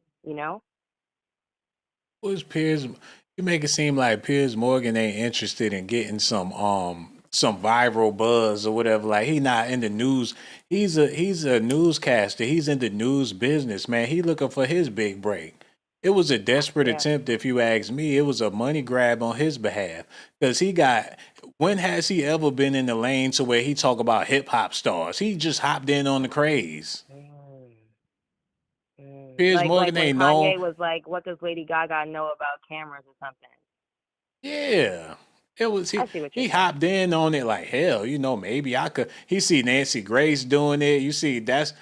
Who's Piers? You make it seem like Piers Morgan ain't interested in getting some viral buzz or whatever. Like, he not in the news. He's a newscaster. He's in the news business, man. He looking for his big break. It was a desperate attempt, if you ask me. It was a money grab on his behalf, because when has he ever been in the lane to where he talk about hip hop stars? He just hopped in on the craze. Piers like Morgan when ain't known. Kanye was like, what does Lady Gaga know about cameras or something? Yeah. It was I see what you're he saying. hopped in on it like, hell, maybe I could. He see Nancy Grace doing it. You see, that's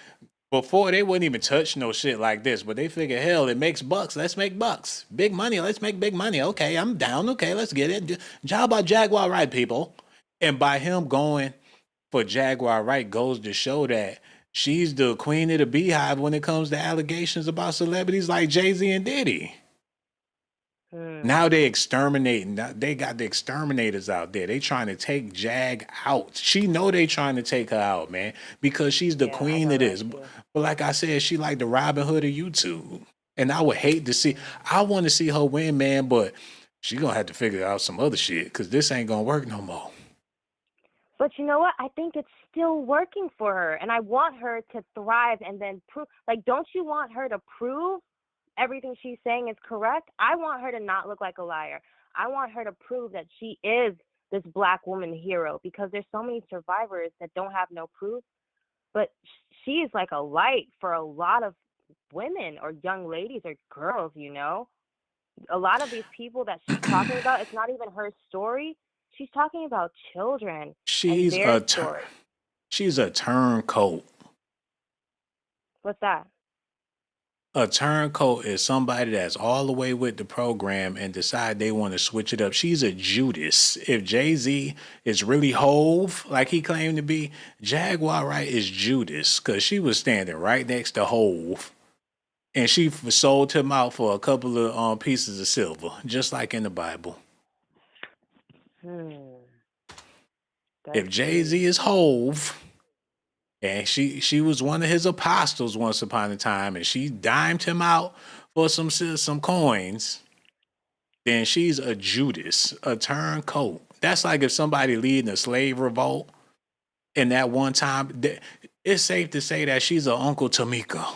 before they wouldn't even touch no shit like this, but they figure, hell, it makes bucks. Let's make bucks. Big money. Let's make big money. Okay, I'm down. Okay, let's get it. How about Jaguar Wright, people? And by him going for Jaguar Wright goes to show that she's the queen of the beehive when it comes to allegations about celebrities like Jay-Z and Diddy. Now they exterminating. They got the exterminators out there. They trying to take Jag out. She know they trying to take her out, man, because she's the queen of this. But like I said, she like the Robin Hood of YouTube. And I would hate to see. I want to see her win, man, but she gonna have to figure out some other shit, because this ain't gonna work no more. But you know what? I think it's still working for her, and I want her to thrive and then prove. Like, don't you want her to prove everything she's saying is correct? I want her to not look like a liar. I want her to prove that she is this Black woman hero, because there's so many survivors that don't have no proof. But she is like a light for a lot of women or young ladies or girls, A lot of these people that she's talking about, it's not even her story. She's talking about children and their story. She's a turncoat. What's that? A turncoat is somebody that's all the way with the program and decide they want to switch it up. She's a Judas. If Jay-Z is really Hove, like he claimed to be, Jaguar Wright is Judas, because she was standing right next to Hove. And she sold him out for a couple of pieces of silver, just like in the Bible. If Jay-Z is Hove, and she was one of his apostles once upon a time, and she dimed him out for some coins, then she's a Judas, a turncoat. That's like if somebody leading a slave revolt, and that one time, it's safe to say that she's an Uncle Tamika.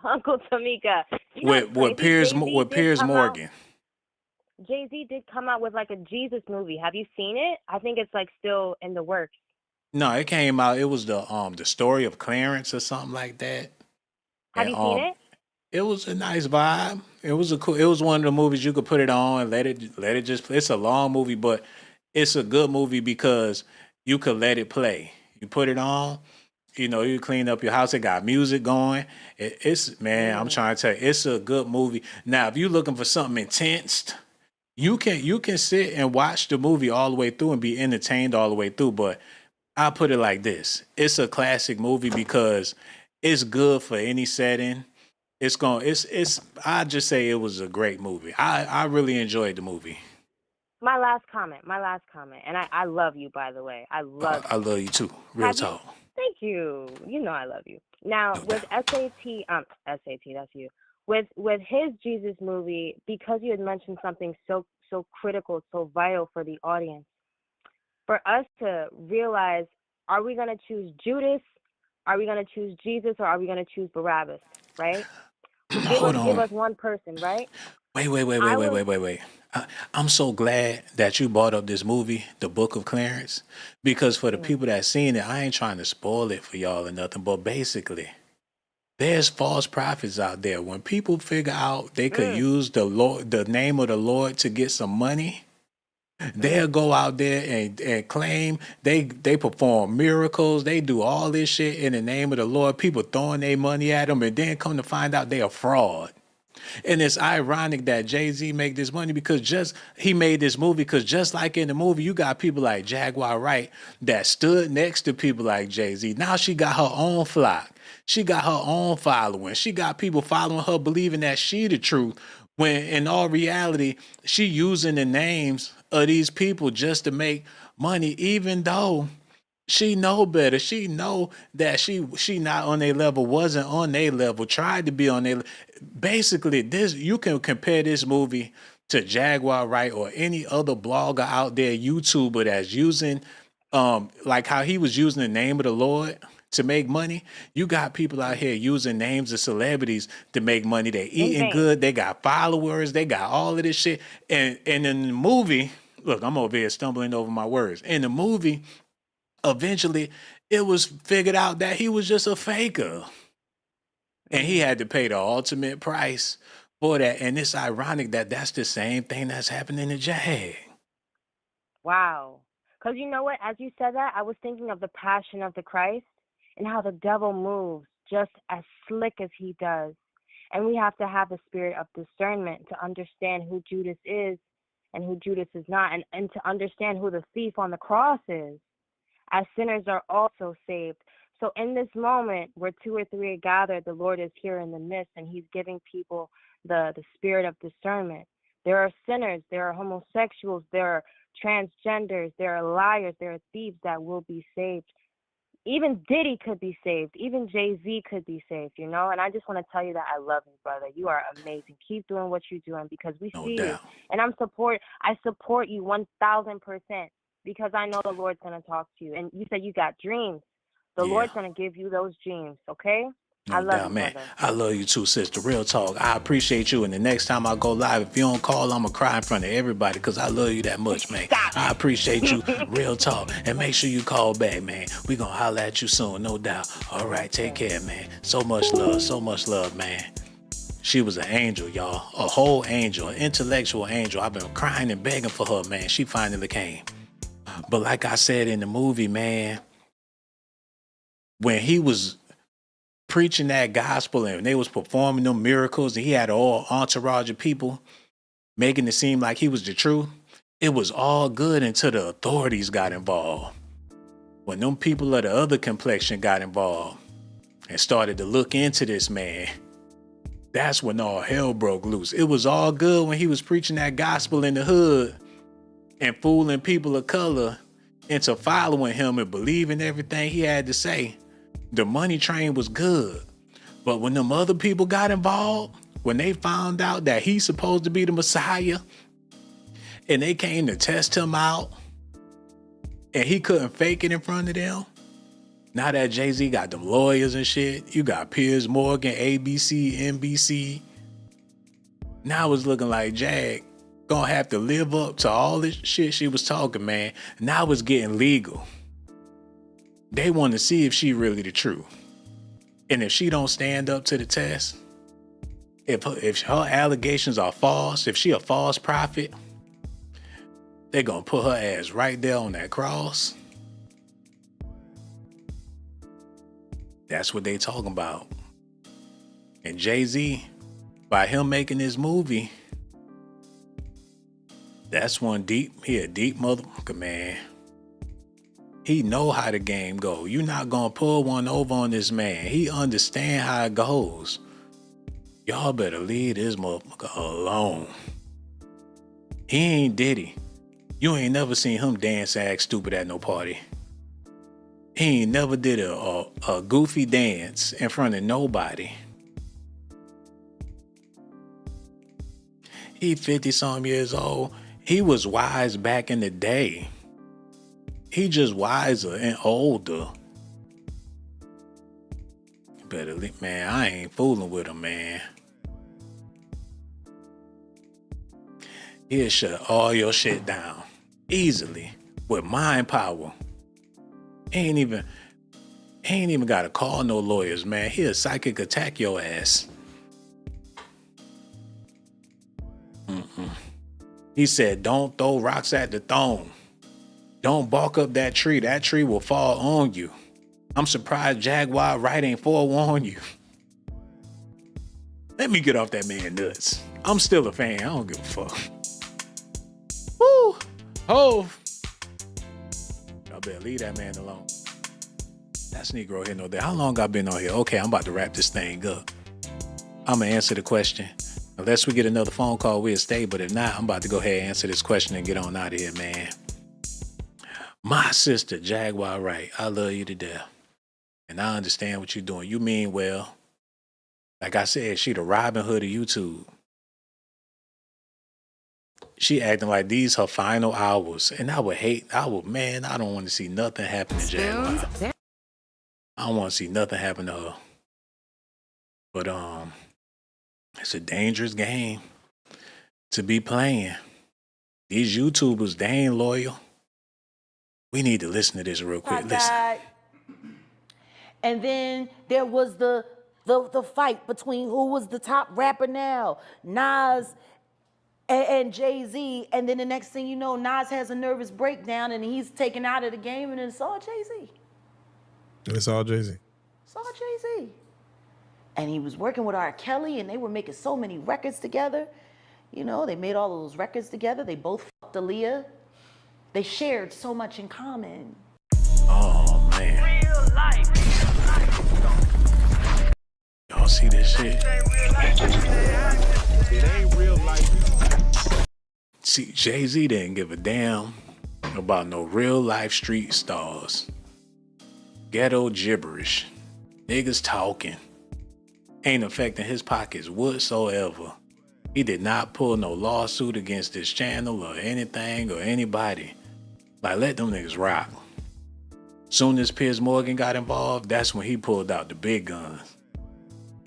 Uncle Tamika. With Piers Morgan. Jay-Z did come out with like a Jesus movie. Have you seen it? I think it's like still in the works. No, it came out. It was the story of Clarence or something like that. Have you seen it? It was a nice vibe. It was one of the movies you could put it on and let it just play. It's a long movie, but it's a good movie because you could let it play. You put it on, you clean up your house. It got music going. I'm trying to tell you, it's a good movie. Now, if you're looking for something intense, you can sit and watch the movie all the way through and be entertained all the way through. But I'll put it like this. It's a classic movie because It's good for any setting. It's I just say it was a great movie. I really enjoyed the movie. My last comment. And I love you, by the way. I love I you. love you too. Real Have you? talk. Thank you. You know I love you. Now No with doubt. SAT, that's you. With his Jesus movie, because you had mentioned something so critical, so vital for the audience, for us to realize, are we gonna choose Judas? Are we gonna choose Jesus, or are we gonna choose Barabbas? Right? Hold Give on. us one person, right? Wait, wait, wait, wait, I wait, was. wait, wait, wait. I'm so glad that you brought up this movie, The Book of Clarence, because for the Mm, people that seen it, I ain't trying to spoil it for y'all or nothing, but basically, there's false prophets out there. When people figure out they could mm, use the name of the Lord to get some money, they'll mm. go out there and claim they perform miracles. They do all this shit in the name of the Lord. People throwing their money at them, and then come to find out they are fraud. And it's ironic that Jay-Z make this money because he made this movie because just like in the movie, you got people like Jaguar Wright that stood next to people like Jay-Z. Now she got her own flock. She got her own following. She got people following her believing that she the truth. When in all reality, she using the names of these people just to make money, even though she know better. She know that she not on their level, wasn't on their level, tried to be on their. Basically, this you can compare this movie to Jaguar Wright or any other blogger out there, YouTuber that's using, like how he was using the name of the Lord to make money. You got people out here using names of celebrities to make money. They In eating vain. good. They got followers. They got all of this shit. And in the movie, look, I'm over here stumbling over my words. In the movie eventually it was figured out that he was just a faker and he Mm. had to pay the ultimate price for that. And it's ironic that that's the same thing that's happening to Jag. Wow. Because you know what? As you said that, I was thinking of the Passion of the Christ and how the devil moves just as slick as he does. And we have to have the spirit of discernment to understand who Judas is and who Judas is not, and to understand who the thief on the cross is. As sinners are also saved. So in this moment where two or three are gathered, the Lord is here in the midst, and he's giving people the spirit of discernment. There are sinners, there are homosexuals, there are transgenders, there are liars, there are thieves that will be saved. Even Diddy could be saved. Even Jay-Z could be saved, you know? And I just want to tell you that I love you, brother. You are amazing. Keep doing what you're doing because we No see you. doubt. And I support you 1,000% because I know the Lord's going to talk to you. And you said you got dreams. The Yeah, Lord's going to give you those dreams, okay? I no love doubt, you, man. brother. I love you too, sister. Real talk. I appreciate you. And the next time I go live, if you don't call, I'm going to cry in front of everybody because I love you that much, man. Stop I appreciate you. it. Real talk. And make sure you call back, man. We going to holler at you soon, no doubt. All right, take care, man. So much love, man. She was an angel, y'all. A whole angel, an intellectual angel. I've been crying and begging for her, man. She finally came. But like I said in the movie, man, when he was preaching that gospel and they was performing them miracles and he had a whole entourage of people making it seem like he was the truth, it was all good until the authorities got involved. When them people of the other complexion got involved and started to look into this man, that's when all hell broke loose. It was all good when he was preaching that gospel in the hood and fooling people of color into following him and believing everything he had to say. The money train was good. But when them other people got involved, when they found out that he's supposed to be the Messiah and they came to test him out and he couldn't fake it in front of them, now that Jay-Z got them lawyers and shit, you got Piers Morgan, ABC, NBC. Now it's looking like Jag gonna have to live up to all this shit she was talking, man. Now it's getting legal. They want to see if she really the truth. And if she don't stand up to the test, if her allegations are false, if she a false prophet, they gonna put her ass right there on that cross. That's what they talking about. And Jay-Z, by him making this movie, that's one deep, he a deep motherfucker, man. He know how the game go. You not gonna pull one over on this man. He understand how it goes. Y'all better leave this motherfucker alone. He ain't Diddy. You ain't never seen him dance act stupid at no party. He ain't never did a goofy dance in front of nobody. He 50-some years old. He was wise back in the day. He just wiser and older. Better, man, I ain't fooling with him, man. He'll shut all your shit down easily with mind power. He ain't even gotta call no lawyers, man. He'll psychic attack your ass. He said, don't throw rocks at the throne. Don't bark up that tree. That tree will fall on you. I'm surprised Jaguar Wright ain't forewarned you. Let me get off that man nuts. I'm still a fan. I don't give a fuck. Woo! Oh! Y'all better leave that man alone. That's Negro here no day. How long I been on here? Okay, I'm about to wrap this thing up. I'm gonna answer the question. Unless we get another phone call, we'll stay. But if not, I'm about to go ahead and answer this question and get on out of here, man. My sister, Jaguar Wright, I love you to death. And I understand what you're doing. You mean well. Like I said, she the Robin Hood of YouTube. She acting like these her final hours. And I don't want to see nothing happen to Jaguar. I don't want to see nothing happen to her. But it's a dangerous game to be playing. These YouTubers, they ain't loyal. We need to listen to this real quick. Listen. And then there was the fight between who was the top rapper now, Nas and Jay-Z. And then the next thing you know, Nas has a nervous breakdown and he's taken out of the game, and it's all Jay-Z. It's all Jay-Z. It's all Jay-Z. And he was working with R. Kelly, and they were making so many records together. You know, they made all those records together. They both fucked Aaliyah. They shared so much in common. Oh, man. Real life. Y'all see this shit? It ain't real life. See, Jay-Z didn't give a damn about no real life street stars. Ghetto gibberish. Niggas talking. Ain't affecting his pockets whatsoever. He did not pull no lawsuit against this channel or anything or anybody. Like, let them niggas rock. Soon as Piers Morgan got involved, that's when he pulled out the big guns.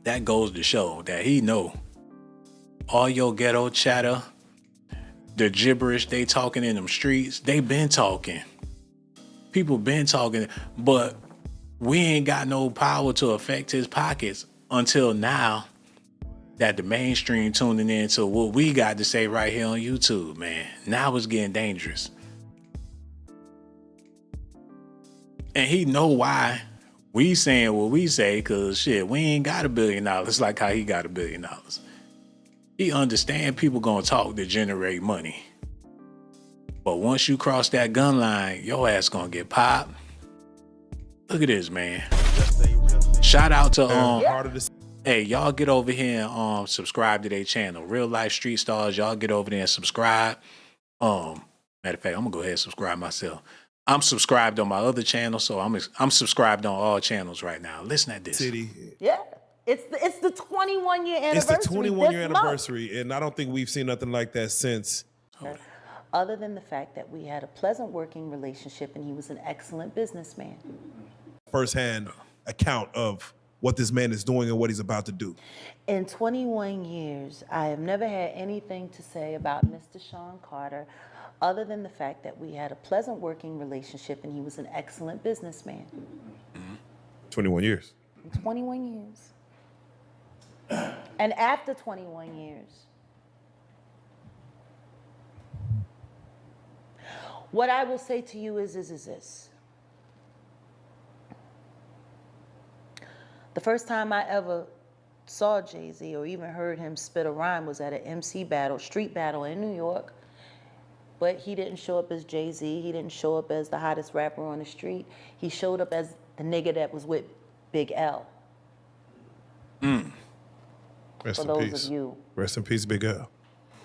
That goes to show that he know all your ghetto chatter, the gibberish they talking in them streets, they been talking. People been talking, but we ain't got no power to affect his pockets until now that the mainstream tuning in to what we got to say right here on YouTube, man. Now it's getting dangerous. And he know why we saying what we say, cause shit, we ain't got $1 billion like how he got $1 billion. He understand people gonna talk to generate money. But once you cross that gun line, your ass gonna get popped. Look at this, man. Shout out to hey, y'all get over here and subscribe to their channel. Real Life Street Stars, y'all get over there and subscribe. Matter of fact, I'm gonna go ahead and subscribe myself. I'm subscribed on my other channel, so I'm subscribed on all channels right now. Listen at this. Yeah. It's the 21-year anniversary. It's the 21-year this month. anniversary, and I don't think we've seen nothing like that since. Other than the fact that we had a pleasant working relationship and he was an excellent businessman. Firsthand account of what this man is doing and what he's about to do. In 21 years, I have never had anything to say about Mr. Sean Carter other than the fact that we had a pleasant working relationship and he was an excellent businessman. 21 years. 21 years. And after 21 years, what I will say to you is this. The first time I ever saw Jay-Z or even heard him spit a rhyme was at an MC battle, street battle in New York. But he didn't show up as Jay-Z. He didn't show up as the hottest rapper on the street. He showed up as the nigga that was with Big L. Rest For in those peace. of you, Rest in peace, Big L.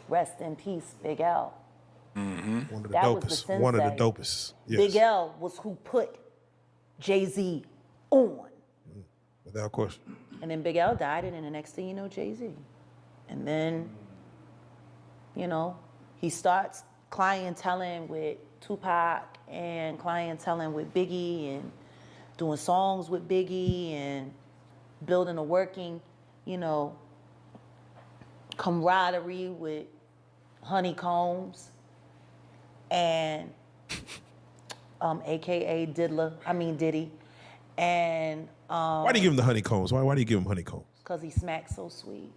rest in peace, Big L. One of the That was the dopest. One of the sensei. dopest. Yes. Big L was who put Jay-Z on. Without question. And then Big L died, and then the next thing you know, Jay-Z. And then, you know, he starts clienteling with Tupac and clienteling with Biggie and doing songs with Biggie and building a working, you know, camaraderie with Honeycombs and AKA Diddy. And Why do you give him the honeycombs? Why do you give him honeycombs? because he smacks so sweet.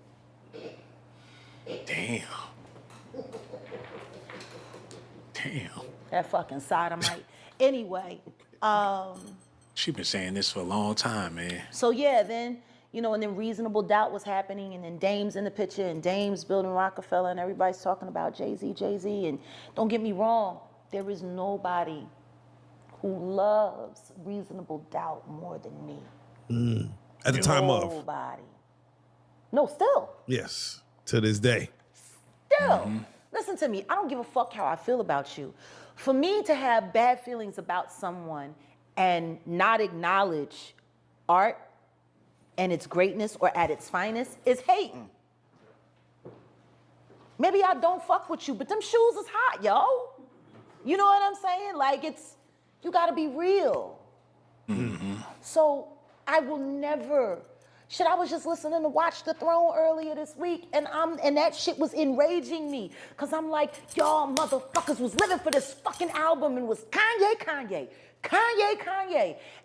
Damn. That fucking sodomite. Anyway, She been saying this for a long time, man. so yeah, then, you know, and then Reasonable Doubt was happening, and then Dame's in the picture, and Dame's building Rockefeller, and everybody's talking about Jay-Z. And don't get me wrong, there is nobody who loves Reasonable Doubt more than me. At the time of. Nobody. No, still. Yes. To this day. Still, listen to me. I don't give a fuck how I feel about you. For me to have bad feelings about someone and not acknowledge art and its greatness or at its finest is hating. Maybe I don't fuck with you, but them shoes is hot, yo. You know what I'm saying? Like, you gotta be real. So I will never. Shit, I was just listening to Watch the Throne earlier this week, and that shit was enraging me. Cause I'm like, y'all motherfuckers was living for this fucking album and was Kanye.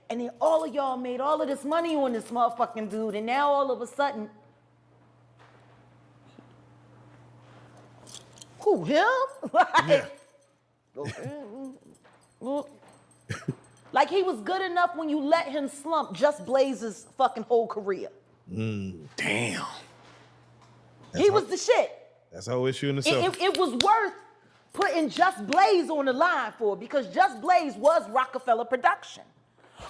And then all of y'all made all of this money on this motherfucking dude, and now all of a sudden, who, him? Like he was good enough when you let him slump Just Blaze's fucking whole career. Damn. He was the shit. That's our issue in itself. It was worth putting Just Blaze on the line for, because Just Blaze was Rockefeller production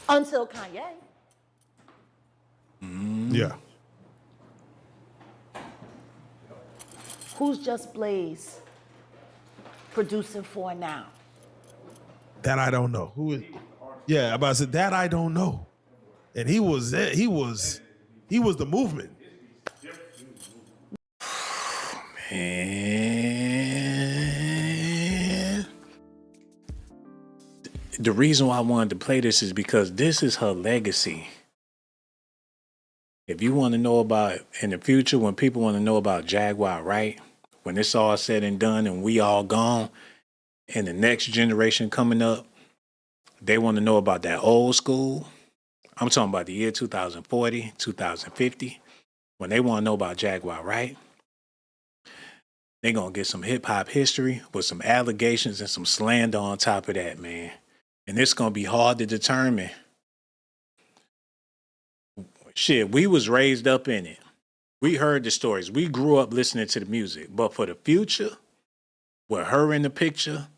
until Kanye. Yeah. Who's Just Blaze producing for now? That I don't know. Who is? Yeah, about to say that I don't know. And he was the movement. Man. The reason why I wanted to play this is because this is her legacy. If you want to know about in the future, when people want to know about Jaguar Wright, when it's all said and done and we all gone, and the next generation coming up, they want to know about that old school. I'm talking about the year 2040, 2050. When they want to know about Jaguar Wright, they're going to get some hip hop history with some allegations and some slander on top of that, man. And it's going to be hard to determine. Shit, we was raised up in it. We heard the stories. We grew up listening to the music. But for the future, with her in the picture,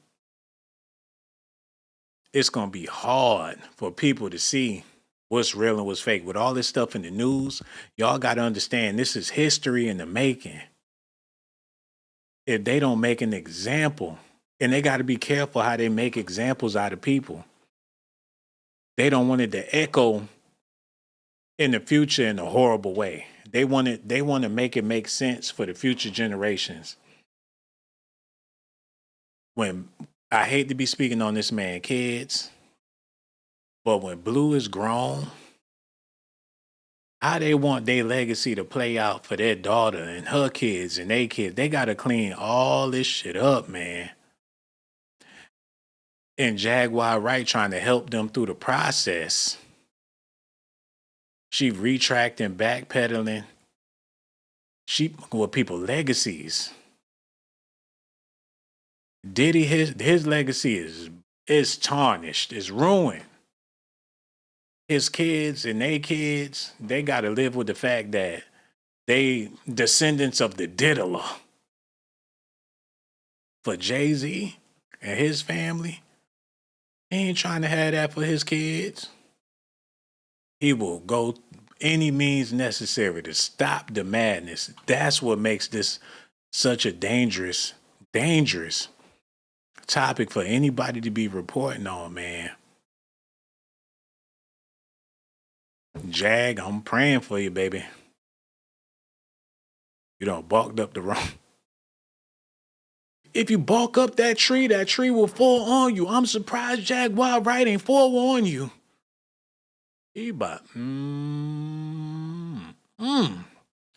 it's going to be hard for people to see what's real and what's fake. With all this stuff in the news, y'all got to understand this is history in the making. If they don't make an example, and they got to be careful how they make examples out of people. They don't want it to echo in the future in a horrible way. They want to make it make sense for the future generations. When I hate to be speaking on this man, kids, but when Blue is grown, how they want their legacy to play out for their daughter and her kids and their kids, they got to clean all this shit up, man. And Jaguar Wright trying to help them through the process. She retracting, backpedaling. She with people legacies. Diddy, his legacy is tarnished, is ruined. His kids and their kids, they got to live with the fact that they descendants of the diddler. For Jay-Z, and his family, he ain't trying to have that for his kids. He will go any means necessary to stop the madness. That's what makes this such a dangerous topic for anybody to be reporting on, man. Jag, I'm praying for you, baby. You done bulked up the wrong. If you bulk up that tree will fall on you. I'm surprised Jaguar Wright ain't fall on you. He about,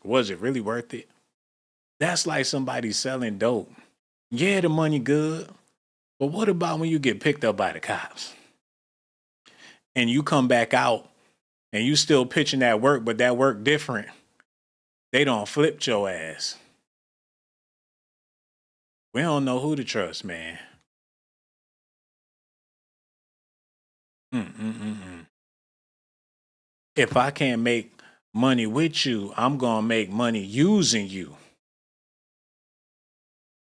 was it really worth it? That's like somebody selling dope. Yeah, the money good. But what about when you get picked up by the cops? And you come back out and you still pitching that work, but that work different. They don't flip your ass. We don't know who to trust, man. If I can't make money with you, I'm going to make money using you.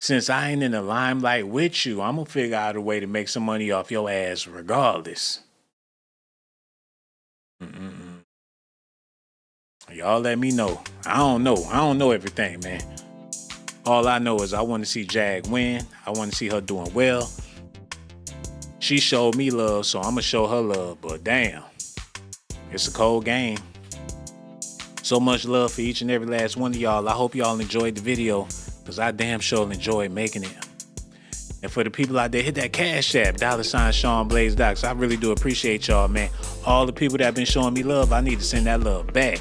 Since I ain't in the limelight with you, I'm going to figure out a way to make some money off your ass regardless. Y'all let me know. I don't know. I don't know everything, man. All I know is I want to see Jag win. I want to see her doing well. She showed me love, so I'm going to show her love. But damn, it's a cold game. So much love for each and every last one of y'all. I hope y'all enjoyed the video, because I damn sure enjoyed making it. And for the people out there, hit that Cash App, $Sean Blaze Docs. I really do appreciate y'all, man. All the people that have been showing me love, I need to send that love back.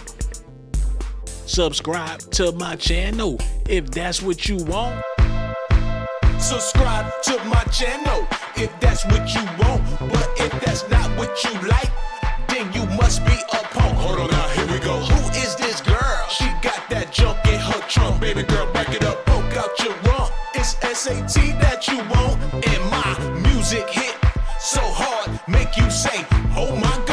Subscribe to my channel if that's what you want. Subscribe to my channel if that's what you want. But if that's not what you like, then you must be a punk. Hold on now, here we go. Who is this girl? She got that junk in her trunk. Baby girl, back it up, poke out your rump. It's S.A.T that you want, and my music hit so hard, make you say, oh my God.